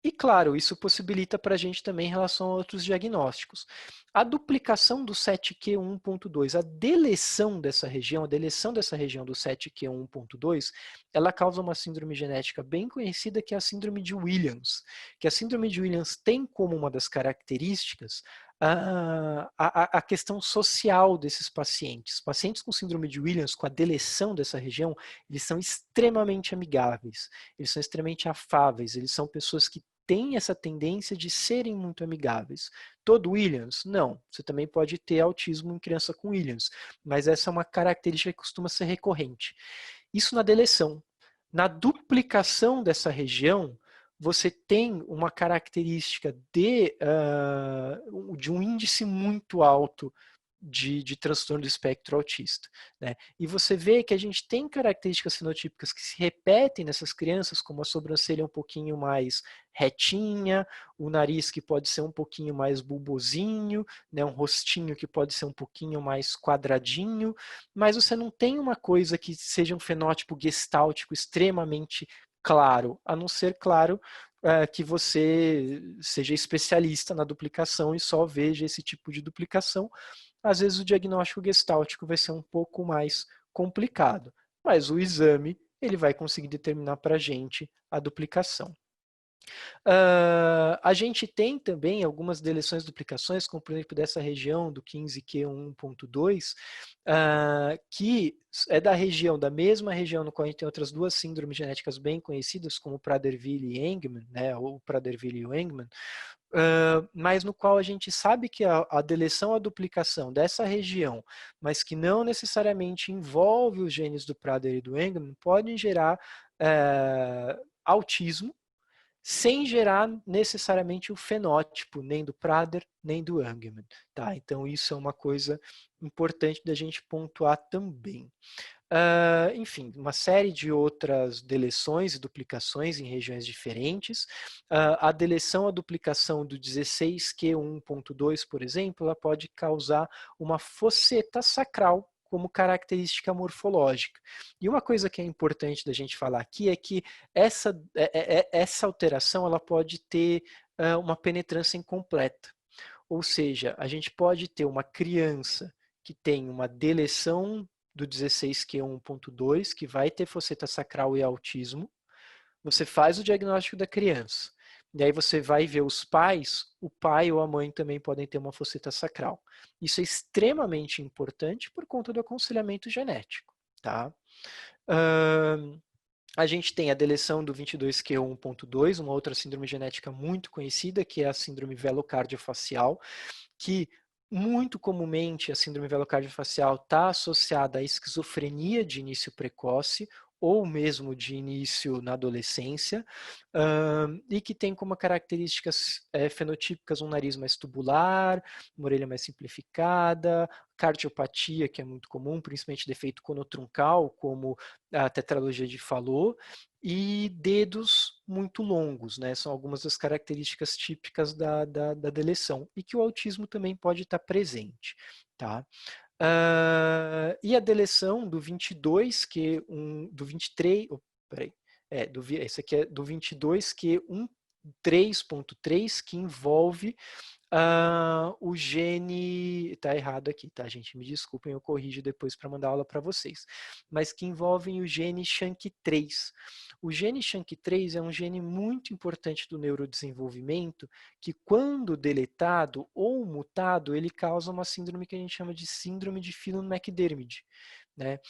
E, claro, isso possibilita para a gente também em relação a outros diagnósticos. A duplicação do 7q1.2, a deleção dessa região do 7q1.2, ela causa uma síndrome genética bem conhecida, que é a síndrome de Williams. Que a síndrome de Williams tem como uma das características a questão social desses pacientes. Pacientes com síndrome de Williams, com a deleção dessa região, eles são extremamente amigáveis, eles são extremamente afáveis, eles são pessoas que têm essa tendência de serem muito amigáveis. Todo Williams? Não. Você também pode ter autismo em criança com Williams, mas essa é uma característica que costuma ser recorrente. Isso na deleção. Na duplicação dessa região, você tem uma característica de um índice muito alto de transtorno do espectro autista, né? E você vê que a gente tem características fenotípicas que se repetem nessas crianças, como a sobrancelha um pouquinho mais retinha, o nariz que pode ser um pouquinho mais bulbosinho, né? Um rostinho que pode ser um pouquinho mais quadradinho, mas você não tem uma coisa que seja um fenótipo gestáltico extremamente claro, a não ser, claro, que você seja especialista na duplicação e só veja esse tipo de duplicação. Às vezes o diagnóstico gestáltico vai ser um pouco mais complicado, mas o exame ele vai conseguir determinar para a gente a duplicação. A gente tem também algumas deleções e duplicações, como por exemplo dessa região do 15q1.2, que é da mesma região no qual a gente tem outras duas síndromes genéticas bem conhecidas, como Prader-Willi e Engelmann, né, ou Prader-Willi e Engelmann, mas no qual a gente sabe que a deleção, a duplicação dessa região, mas que não necessariamente envolve os genes do Prader e do Engelmann, podem gerar autismo, sem gerar necessariamente o fenótipo, nem do Prader, nem do Engelmann. Tá? Então isso é uma coisa importante da gente pontuar também. Enfim, uma série de outras deleções e duplicações em regiões diferentes. A deleção, a duplicação do 16q1.2, por exemplo, ela pode causar uma fosseta sacral como característica morfológica. E uma coisa que é importante da gente falar aqui é que essa alteração ela pode ter uma penetrância incompleta. Ou seja, a gente pode ter uma criança que tem uma deleção do 16q1.2, que vai ter fosseta sacral e autismo. Você faz o diagnóstico da criança. E aí você vai ver os pais, o pai ou a mãe também podem ter uma fosseta sacral. Isso é extremamente importante por conta do aconselhamento genético. Tá? A gente tem a deleção do 22q1.2, uma outra síndrome genética muito conhecida, que é a síndrome velocardiofacial, que muito comumente a síndrome velocardiofacial está associada à esquizofrenia de início precoce ou mesmo de início na adolescência, e que tem como características fenotípicas um nariz mais tubular, uma orelha mais simplificada, cardiopatia, que é muito comum, principalmente defeito conotruncal, como a tetralogia de Fallot, e dedos muito longos, né? São algumas das características típicas da deleção, e que o autismo também pode estar presente, tá? E a deleção do 22, que do 23, peraí, esse aqui é do 22q13.3, que envolve o gene, tá errado aqui, tá gente, me desculpem, eu corrijo depois para mandar aula para vocês, mas que envolvem o gene SHANK3. O gene SHANK3 é um gene muito importante do neurodesenvolvimento, que quando deletado ou mutado, ele causa uma síndrome que a gente chama de síndrome de Phelan-McDermid, né?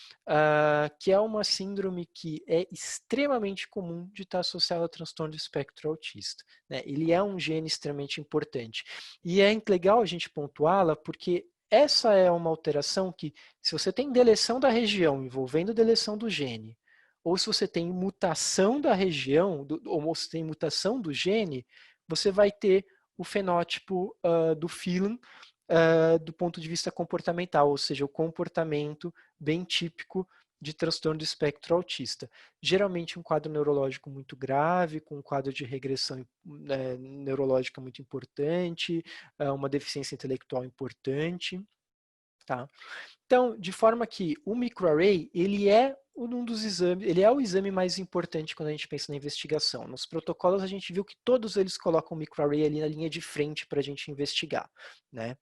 Que é uma síndrome que é extremamente comum de estar associada ao transtorno do espectro autista, né? Ele é um gene extremamente importante. E é legal a gente pontuá-la porque essa é uma alteração que, se você tem deleção da região envolvendo deleção do gene, ou se você tem mutação da região, ou se tem mutação do gene, você vai ter o fenótipo do Phelan do ponto de vista comportamental, ou seja, o comportamento bem típico de transtorno do espectro autista. Geralmente um quadro neurológico muito grave, com um quadro de regressão neurológica muito importante, uma deficiência intelectual importante. tá? Então, de forma que o microarray, ele é um dos exames, ele é o exame mais importante quando a gente pensa na investigação. Nos protocolos a gente viu que todos eles colocam o microarray ali na linha de frente para a gente investigar, né?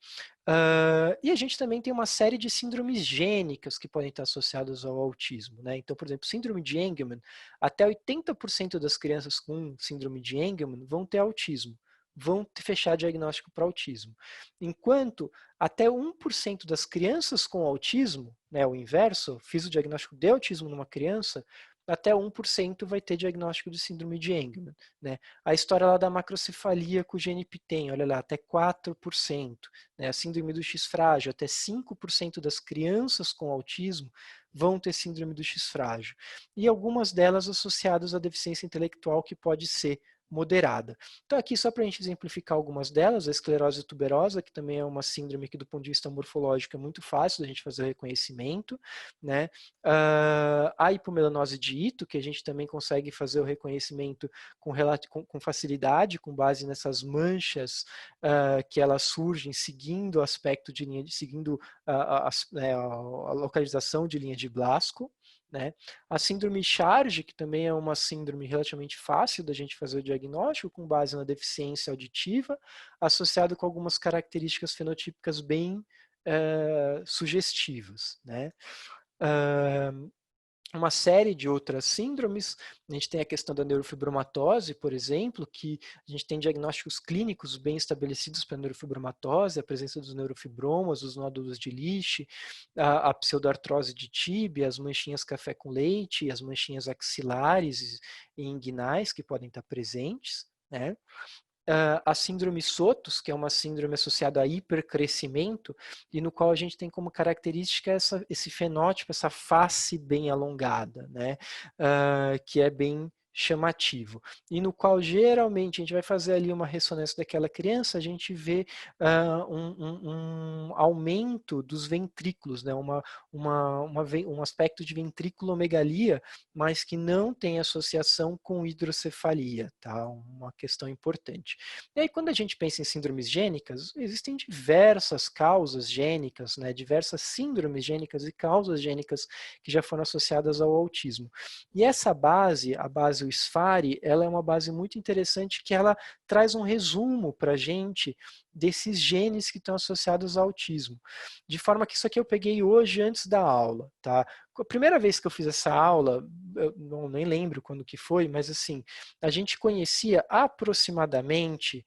E a gente também tem uma série de síndromes gênicas que podem estar associadas ao autismo, né? Então, por exemplo, síndrome de Angelman, até 80% das crianças com síndrome de Angelman vão ter autismo, vão fechar diagnóstico para autismo. Enquanto até 1% das crianças com autismo, né, o inverso, fiz o diagnóstico de autismo numa criança, até 1% vai ter diagnóstico de síndrome de Angelman, né? A história lá da macrocefalia com o GNP-TEN, olha lá, até 4%, né? A síndrome do X frágil, até 5% das crianças com autismo vão ter síndrome do X frágil. E algumas delas associadas à deficiência intelectual que pode ser moderada. Então aqui só para a gente exemplificar algumas delas, a esclerose tuberosa, que também é uma síndrome que do ponto de vista morfológico é muito fácil da gente fazer o reconhecimento, né? A hipomelanose de Ito, que a gente também consegue fazer o reconhecimento com facilidade, com base nessas manchas que elas surgem seguindo o aspecto de linha, seguindo a localização de linha de Blasko. Né? A síndrome Charge, que também é uma síndrome relativamente fácil da gente fazer o diagnóstico com base na deficiência auditiva, associado com algumas características fenotípicas bem sugestivas. Né? Uma série de outras síndromes, a gente tem a questão da neurofibromatose, por exemplo, que a gente tem diagnósticos clínicos bem estabelecidos para a neurofibromatose, a presença dos neurofibromas, os nódulos de Lisch, a pseudoartrose de tíbia, as manchinhas café com leite, as manchinhas axilares e inguinais que podem estar presentes, né? A síndrome Sotos, que é uma síndrome associada a hipercrescimento, e no qual a gente tem como característica esse fenótipo, essa face bem alongada, né? Que é bem chamativo. E no qual geralmente a gente vai fazer ali uma ressonância daquela criança, a gente vê um aumento dos ventrículos, né? Um aspecto de ventriculomegalia, mas que não tem associação com hidrocefalia, tá? Uma questão importante. E aí, quando a gente pensa em síndromes gênicas, existem diversas causas gênicas, né? Diversas síndromes gênicas e causas gênicas que já foram associadas ao autismo. E essa base, a base o SFARI, ela é uma base muito interessante que ela traz um resumo para a gente desses genes que estão associados ao autismo. De forma que isso aqui eu peguei hoje antes da aula, tá? A primeira vez que eu fiz essa aula, eu nem lembro quando que foi, mas assim, a gente conhecia aproximadamente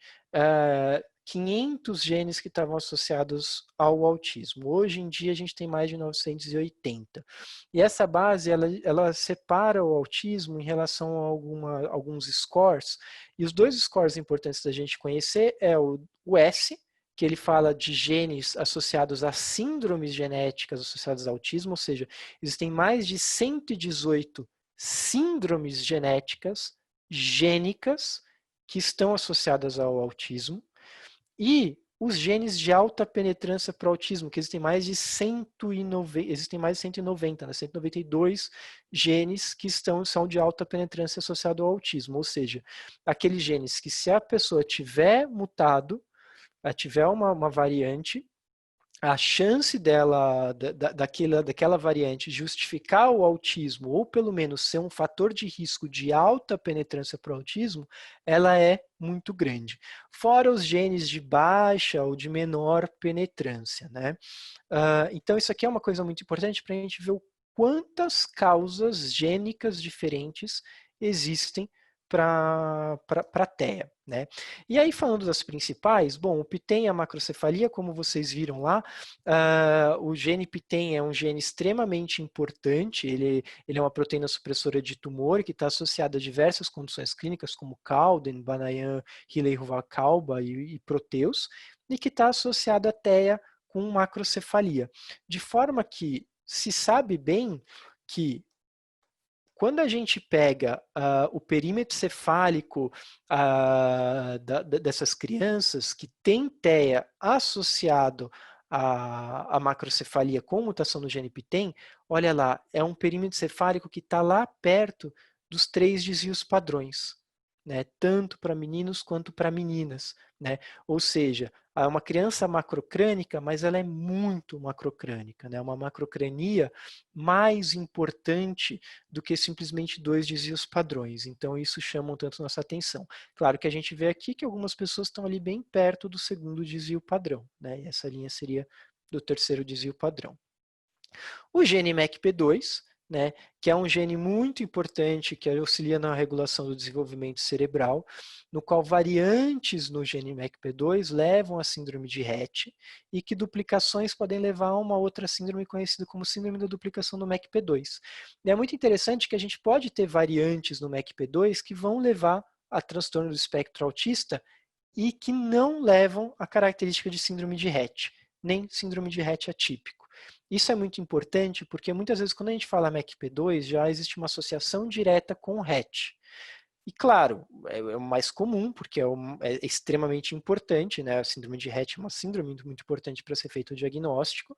500 genes que estavam associados ao autismo. Hoje em dia a gente tem mais de 980. E essa base, ela separa o autismo em relação a alguns scores, e os dois scores importantes da gente conhecer é o S, que ele fala de genes associados a síndromes genéticas associadas ao autismo, ou seja, existem mais de 118 síndromes genéticas, gênicas, que estão associadas ao autismo, e os genes de alta penetrância para o autismo, que existem mais de 190, né? 192 genes que são de alta penetrância associados ao autismo, ou seja, aqueles genes que se a pessoa tiver mutado, tiver uma variante, a chance dela, daquela variante justificar o autismo, ou pelo menos ser um fator de risco de alta penetrância para o autismo, ela é muito grande. Fora os genes de baixa ou de menor penetrância, né? Então isso aqui é uma coisa muito importante para a gente ver quantas causas gênicas diferentes existem para a TEA, né? E aí, falando das principais, bom, o PTEN é a macrocefalia, como vocês viram lá, o gene PTEN é um gene extremamente importante, ele é uma proteína supressora de tumor que está associada a diversas condições clínicas, como Cowden, Banayan, Hilley-Ruvalcaba e Proteus, e que está associada à TEA com macrocefalia. De forma que se sabe bem que quando a gente pega o perímetro cefálico dessas crianças que tem TEA associado à macrocefalia com mutação no gene PTEN, olha lá, é um perímetro cefálico que está lá perto dos 3 desvios padrões, né? Tanto para meninos quanto para meninas, né? Ou seja, é uma criança macrocrânica, mas ela é muito macrocrânica, né? Uma macrocrania mais importante do que simplesmente 2 desvios padrões. Então, isso chama um tanto nossa atenção. Claro que a gente vê aqui que algumas pessoas estão ali bem perto do segundo desvio padrão, né? E essa linha seria do terceiro desvio padrão. O gene MECP2, né, que é um gene muito importante que auxilia na regulação do desenvolvimento cerebral, no qual variantes no gene MECP2 levam à síndrome de Rett e que duplicações podem levar a uma outra síndrome conhecida como síndrome da duplicação do MECP2. E é muito interessante que a gente pode ter variantes no MECP2 que vão levar a transtorno do espectro autista e que não levam a característica de síndrome de Rett, nem síndrome de Rett atípico. Isso é muito importante porque muitas vezes quando a gente fala MECP2 já existe uma associação direta com o Rett. E claro, é o mais comum porque é extremamente importante, né? A síndrome de Rett é uma síndrome muito importante para ser feito o diagnóstico,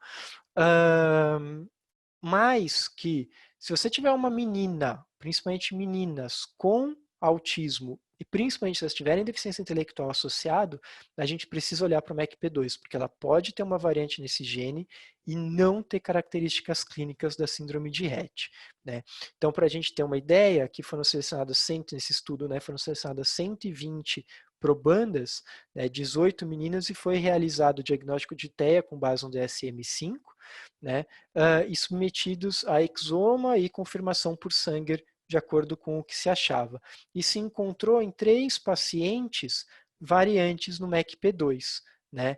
mas que se você tiver uma menina, principalmente meninas com autismo, e principalmente se elas tiverem deficiência intelectual associado, a gente precisa olhar para o MECP2, porque ela pode ter uma variante nesse gene e não ter características clínicas da síndrome de Rett, né? Então, para a gente ter uma ideia, aqui foram selecionadas, nesse estudo, né, foram selecionadas 120 probandas, né, 18 meninas, e foi realizado o diagnóstico de TEA com base no DSM-5, né, e submetidos a exoma e confirmação por Sanger, de acordo com o que se achava. E se encontrou em 3 pacientes variantes no MECP2, né,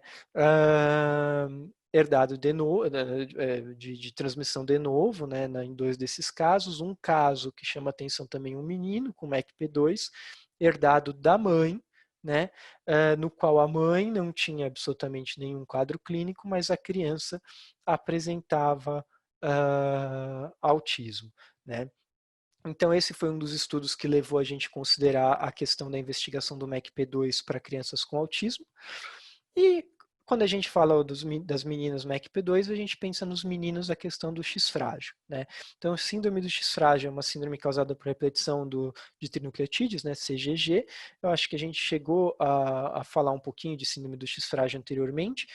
herdado de transmissão de novo, né, em 2 desses casos, um caso que chama atenção também, um menino com MECP2, herdado da mãe, né, no qual a mãe não tinha absolutamente nenhum quadro clínico, mas a criança apresentava autismo, né. Então, esse foi um dos estudos que levou a gente a considerar a questão da investigação do MECP2 para crianças com autismo. E quando a gente fala das meninas MECP2, a gente pensa nos meninos a questão do X frágil, né? Então, a síndrome do X frágil é uma síndrome causada por repetição de trinucleotídeos, né, CGG. Eu acho que a gente chegou a falar um pouquinho de síndrome do X frágil anteriormente,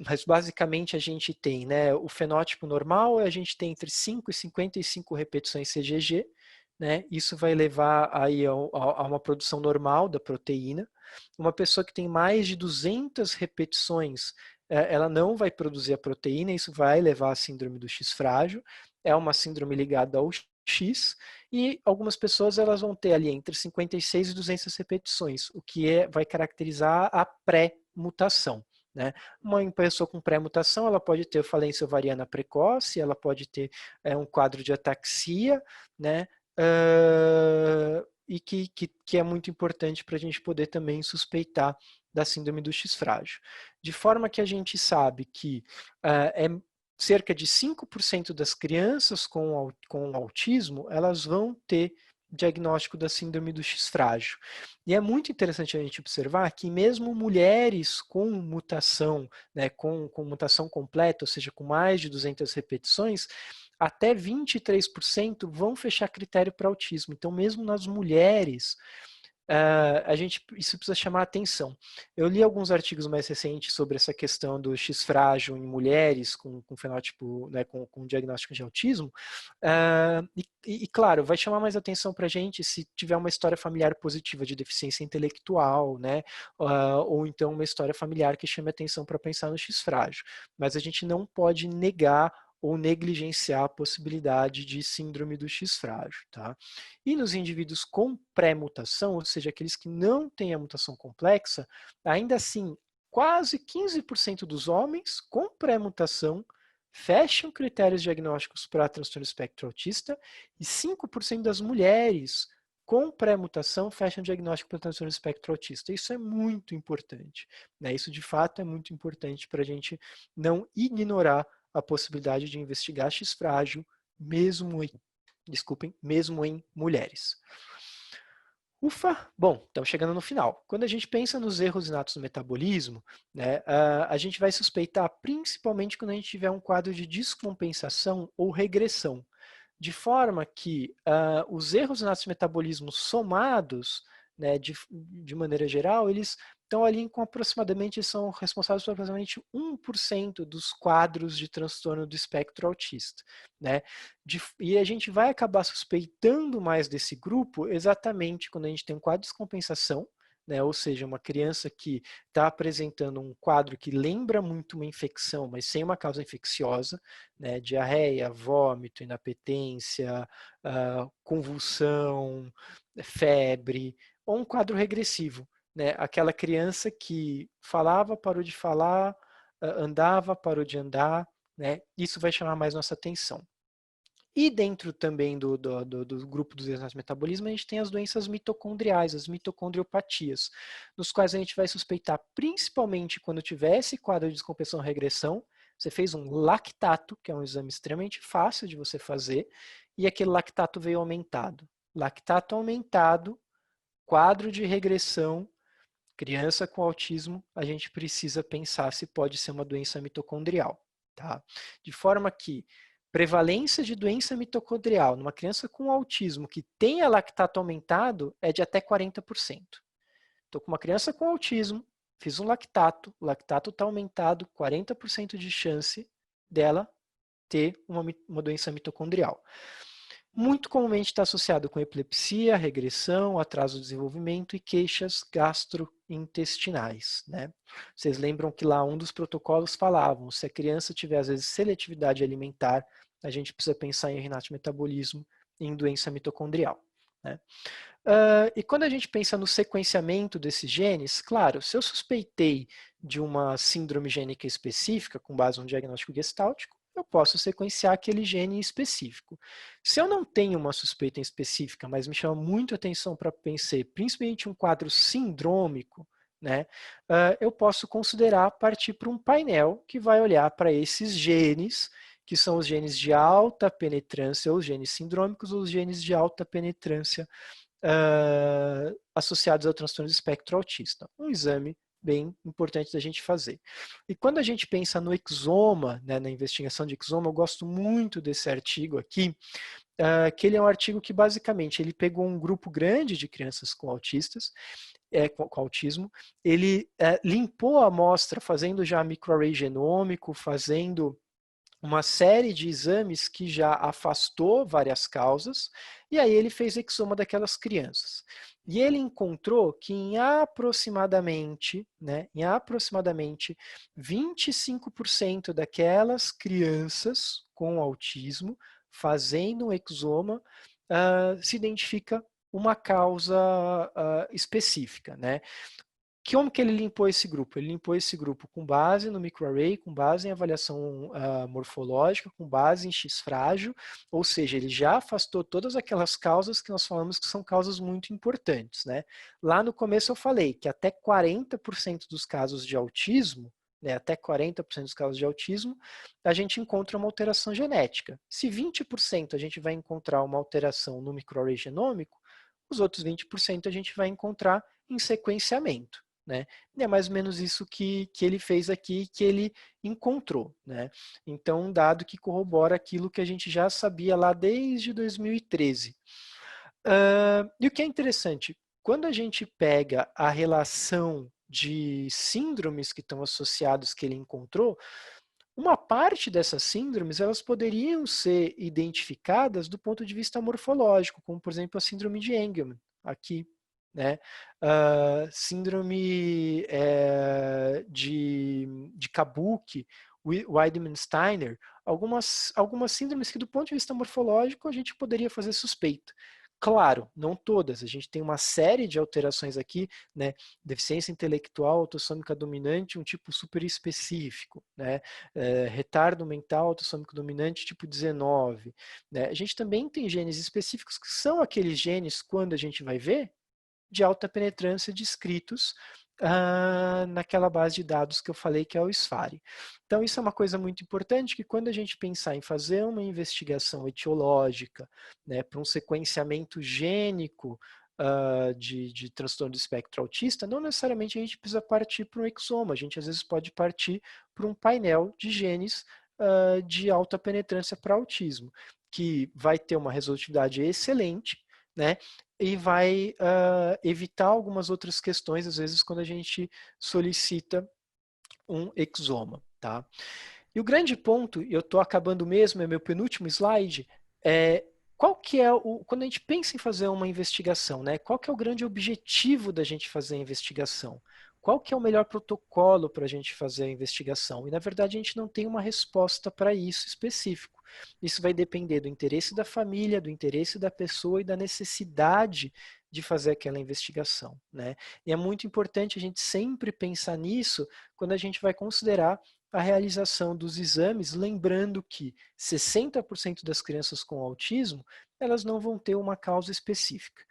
mas basicamente a gente tem, né, o fenótipo normal, a gente tem entre 5 e 55 repetições CGG, né, isso vai levar aí a uma produção normal da proteína. Uma pessoa que tem mais de 200 repetições, ela não vai produzir a proteína, isso vai levar à síndrome do X frágil, é uma síndrome ligada ao X, e algumas pessoas elas vão ter ali entre 56 e 200 repetições, o que vai caracterizar a pré-mutação. Né? Uma pessoa com pré-mutação, ela pode ter falência ovariana precoce, ela pode ter um quadro de ataxia, né? E que é muito importante para a gente poder também suspeitar da síndrome do X frágil. De forma que a gente sabe que cerca de 5% das crianças com autismo, elas vão ter diagnóstico da síndrome do X frágil. E é muito interessante a gente observar que mesmo mulheres com mutação, né, com mutação completa, ou seja, com mais de 200 repetições, até 23% vão fechar critério para autismo. Então, mesmo nas mulheres, isso precisa chamar a atenção. Eu li alguns artigos mais recentes sobre essa questão do X frágil em mulheres com fenótipo, né, com diagnóstico de autismo, e claro, vai chamar mais atenção para a gente se tiver uma história familiar positiva de deficiência intelectual, né, ou então uma história familiar que chame atenção para pensar no X frágil. Mas a gente não pode negar ou negligenciar a possibilidade de síndrome do X frágil, tá? E nos indivíduos com pré-mutação, ou seja, aqueles que não têm a mutação complexa, ainda assim, quase 15% dos homens com pré-mutação fecham critérios diagnósticos para transtorno espectro autista e 5% das mulheres com pré-mutação fecham diagnóstico para transtorno espectro autista. Isso é muito importante, né? Isso de fato é muito importante para a gente não ignorar a possibilidade de investigar X frágil mesmo em mulheres. Ufa! Bom, estamos chegando no final. Quando a gente pensa nos erros inatos do metabolismo, né, a gente vai suspeitar principalmente quando a gente tiver um quadro de descompensação ou regressão, de forma que os erros inatos do metabolismo somados, né, de maneira geral, eles estão ali com aproximadamente, são responsáveis por aproximadamente 1% dos quadros de transtorno do espectro autista, né? E a gente vai acabar suspeitando mais desse grupo exatamente quando a gente tem um quadro de descompensação, né? Ou seja, uma criança que está apresentando um quadro que lembra muito uma infecção, mas sem uma causa infecciosa, né? Diarreia, vômito, inapetência, convulsão, febre, ou um quadro regressivo, né? Aquela criança que falava, parou de falar, andava, parou de andar, né? Isso vai chamar mais nossa atenção. E dentro também do grupo dos desastres de metabolismo, a gente tem as doenças mitocondriais, as mitocondriopatias, nos quais a gente vai suspeitar, principalmente quando tiver esse quadro de descompensação e regressão, você fez um lactato, que é um exame extremamente fácil de você fazer, e aquele lactato veio aumentado. Lactato aumentado, quadro de regressão, criança com autismo, a gente precisa pensar se pode ser uma doença mitocondrial, tá? De forma que prevalência de doença mitocondrial numa criança com autismo que tenha lactato aumentado é de até 40%. Estou com uma criança com autismo, fiz um lactato, o lactato está aumentado, 40% de chance dela ter uma doença mitocondrial. Muito comumente está associado com epilepsia, regressão, atraso do desenvolvimento e queixas gastrointestinais, né? Vocês lembram que lá um dos protocolos falavam, se a criança tiver às vezes seletividade alimentar, a gente precisa pensar em metabolismo e em doença mitocondrial, né? E quando a gente pensa no sequenciamento desses genes, claro, se eu suspeitei de uma síndrome gênica específica, com base no diagnóstico gestáltico, eu posso sequenciar aquele gene específico. Se eu não tenho uma suspeita específica, mas me chama muito a atenção para pensar, principalmente um quadro sindrômico, né, eu posso considerar partir para um painel que vai olhar para esses genes, que são os genes de alta penetrância, ou os genes sindrômicos, ou os genes de alta penetrância associados ao transtorno do espectro autista. Um exame bem importante da gente fazer. E quando a gente pensa no exoma, né, na investigação de exoma, eu gosto muito desse artigo aqui, que ele é um artigo que basicamente ele pegou um grupo grande de crianças com autistas, com autismo, ele limpou a amostra fazendo já microarray genômico, fazendo uma série de exames que já afastou várias causas, e aí ele fez exoma daquelas crianças. E ele encontrou que em aproximadamente 25% daquelas crianças com autismo, fazendo um exoma, se identifica uma causa específica, né? Como que ele limpou esse grupo? Ele limpou esse grupo com base no microarray, com base em avaliação morfológica, com base em X frágil, ou seja, ele já afastou todas aquelas causas que nós falamos que são causas muito importantes, né? Lá no começo eu falei que até 40% dos casos de autismo, né, até 40% dos casos de autismo, a gente encontra uma alteração genética. Se 20% a gente vai encontrar uma alteração no microarray genômico, os outros 20% a gente vai encontrar em sequenciamento. Né? E é mais ou menos isso que ele fez aqui, que ele encontrou. Né? Então, um dado que corrobora aquilo que a gente já sabia lá desde 2013. E o que é interessante, quando a gente pega a relação de síndromes que estão associados que ele encontrou, uma parte dessas síndromes elas poderiam ser identificadas do ponto de vista morfológico, como por exemplo a síndrome de Angelman, aqui. Né? Síndrome de Kabuki, Weidman-Steiner, algumas síndromes que do ponto de vista morfológico a gente poderia fazer suspeita. Claro, não todas, a gente tem uma série de alterações aqui, né? Deficiência intelectual autossômica dominante, um tipo super específico, né? Retardo mental autossômico dominante tipo 19. Né? A gente também tem genes específicos que são aqueles genes, quando a gente vai ver, de alta penetrância descritos naquela base de dados que eu falei que é o SFARI. Então isso é uma coisa muito importante, que quando a gente pensar em fazer uma investigação etiológica, né, para um sequenciamento gênico de transtorno do espectro autista, não necessariamente a gente precisa partir para um exoma, a gente às vezes pode partir para um painel de genes de alta penetrância para autismo, que vai ter uma resolutividade excelente, né? e vai evitar algumas outras questões, às vezes, quando a gente solicita um exoma, tá? E o grande ponto, e eu estou acabando mesmo, é meu penúltimo slide, qual que é quando a gente pensa em fazer uma investigação, né? Qual que é o grande objetivo da gente fazer a investigação? Qual que é o melhor protocolo para a gente fazer a investigação? E, na verdade, a gente não tem uma resposta para isso específico. Isso vai depender do interesse da família, do interesse da pessoa e da necessidade de fazer aquela investigação, né? E é muito importante a gente sempre pensar nisso quando a gente vai considerar a realização dos exames, lembrando que 60% das crianças com autismo, elas não vão ter uma causa específica.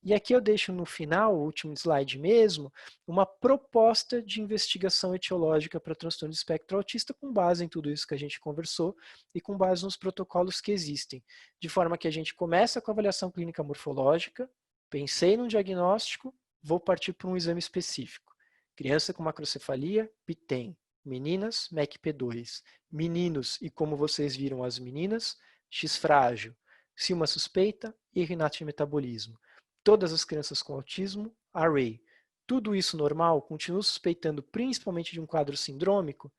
E aqui eu deixo no final, o último slide mesmo, uma proposta de investigação etiológica para transtorno de espectro autista com base em tudo isso que a gente conversou e com base nos protocolos que existem. De forma que a gente começa com a avaliação clínica morfológica, pensei num diagnóstico, vou partir para um exame específico. Criança com macrocefalia, PITEM. Meninas, MECP2. Meninos, e como vocês viram as meninas, X frágil. Se uma suspeita, erro inato de metabolismo. Todas as crianças com autismo, array. Tudo isso normal, continuo suspeitando principalmente de um quadro sindrômico,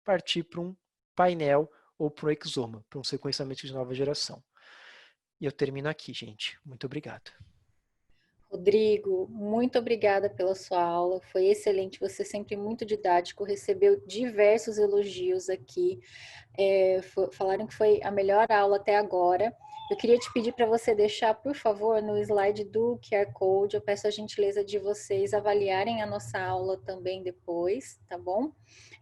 partir para um painel ou para um exoma, para um sequenciamento de nova geração. E eu termino aqui, gente. Muito obrigado.
Rodrigo, muito obrigada pela sua aula, foi excelente, você sempre muito didático, recebeu diversos elogios aqui, falaram que foi a melhor aula até agora. Eu queria te pedir para você deixar, por favor, no slide do QR Code, eu peço a gentileza de vocês avaliarem a nossa aula também depois, tá bom?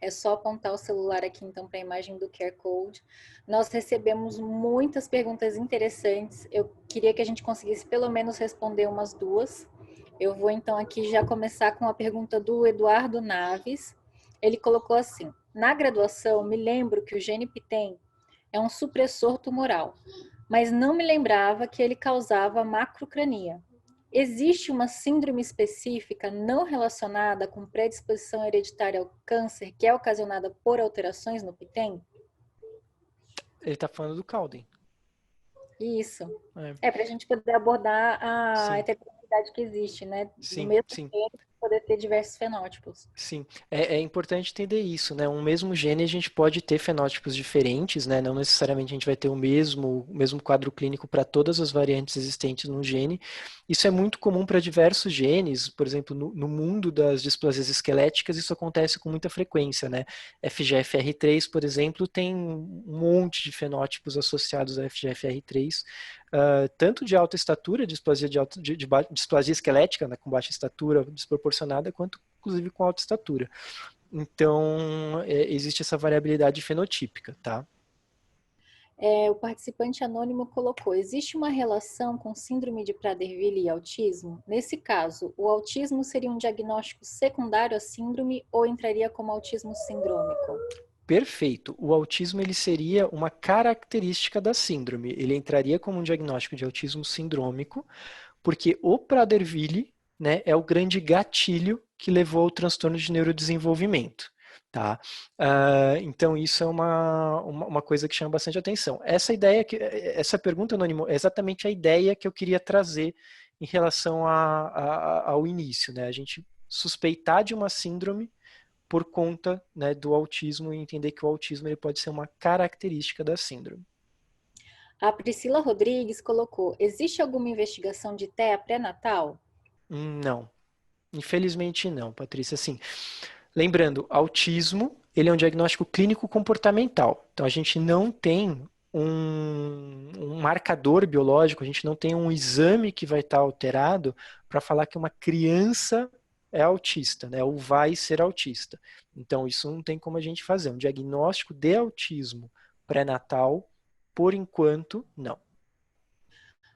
É só apontar o celular aqui, então, para a imagem do QR Code. Nós recebemos muitas perguntas interessantes. Eu queria que a gente conseguisse pelo menos responder umas duas. Eu vou, então, aqui já começar com a pergunta do Eduardo Naves. Ele colocou assim: na graduação, me lembro que o gene PTEN é um supressor tumoral, mas não me lembrava que ele causava macrocrania. Existe uma síndrome específica não relacionada com predisposição hereditária ao câncer que é ocasionada por alterações no PTEN?
Ele está falando do Cowden.
Isso. Para a gente poder abordar a heterogeneidade que existe, né?
Sim,
do mesmo
sim.
gene poder ter diversos fenótipos.
Sim, é importante entender isso, né? Um mesmo gene a gente pode ter fenótipos diferentes, né? Não necessariamente a gente vai ter o mesmo quadro clínico para todas as variantes existentes no gene. Isso é muito comum para diversos genes, por exemplo, no mundo das displasias esqueléticas, isso acontece com muita frequência, né? FGFR3, por exemplo, tem um monte de fenótipos associados a FGFR3, tanto de alta estatura, displasia, displasia esquelética, né, com baixa estatura desproporcionada, quanto inclusive com alta estatura. Então, existe essa variabilidade fenotípica, tá?
O participante anônimo colocou: existe uma relação com síndrome de Prader-Willi e autismo? Nesse caso, o autismo seria um diagnóstico secundário à síndrome ou entraria como autismo sindrômico?
Perfeito. O autismo ele seria uma característica da síndrome. Ele entraria como um diagnóstico de autismo sindrômico, porque o Prader-Willi, né, é o grande gatilho que levou ao transtorno de neurodesenvolvimento. Tá? Então isso é uma coisa que chama bastante atenção. Essa pergunta, Anônimo, é exatamente a ideia que eu queria trazer em relação ao início, né? A gente suspeitar de uma síndrome por conta, né, do autismo e entender que o autismo ele pode ser uma característica da síndrome.
A Priscila Rodrigues colocou: existe alguma investigação de TEA pré-natal?
Não. Infelizmente não, Patrícia. Assim, lembrando, autismo ele é um diagnóstico clínico comportamental. Então a gente não tem um marcador biológico, a gente não tem um exame que vai estar alterado para falar que uma criança é autista, né, ou vai ser autista. Então isso não tem como a gente fazer. Um diagnóstico de autismo pré-natal, por enquanto, não.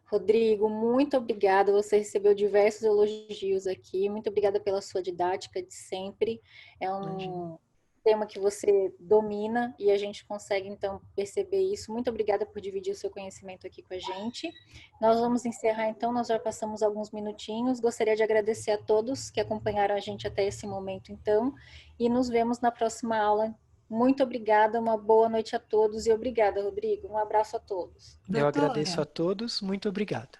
Rodrigo, muito obrigada. Você recebeu diversos elogios aqui. Muito obrigada pela sua didática de sempre. É um tema que você domina e a gente consegue, então, perceber isso. Muito obrigada por dividir o seu conhecimento aqui com a gente. Nós vamos encerrar, então. Nós já passamos alguns minutinhos. Gostaria de agradecer a todos que acompanharam a gente até esse momento, então. E nos vemos na próxima aula. Muito obrigada, uma boa noite a todos e obrigada, Rodrigo. Um abraço a todos.
Eu agradeço a todos, muito obrigado.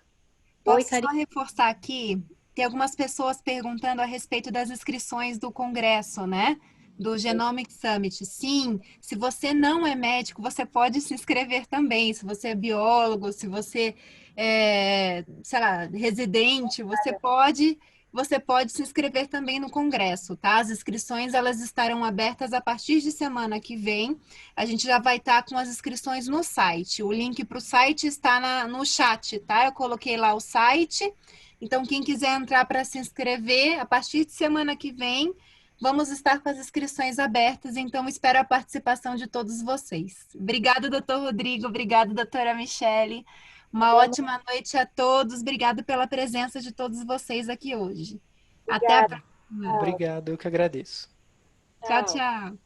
Posso
Karine.
só reforçar aqui? Tem algumas pessoas perguntando a respeito das inscrições do congresso, né? Do Genomic Summit. Sim, se você não é médico, você pode se inscrever também. Se você é biólogo, se você é, sei lá, residente, você pode se inscrever também no congresso, tá? As inscrições, elas estarão abertas a partir de semana que vem. A gente já vai estar com as inscrições no site. O link para o site está no chat, tá? Eu coloquei lá o site. Então, quem quiser entrar para se inscrever, a partir de semana que vem, vamos estar com as inscrições abertas. Então, espero a participação de todos vocês. Obrigada, doutor Rodrigo. Obrigada, doutora Michele. Uma
Boa
ótima noite a todos. Obrigada pela presença de todos vocês aqui hoje. Até a
Obrigada.
próxima.
Obrigado, eu que agradeço.
Tchau,
Tchau.
tchau.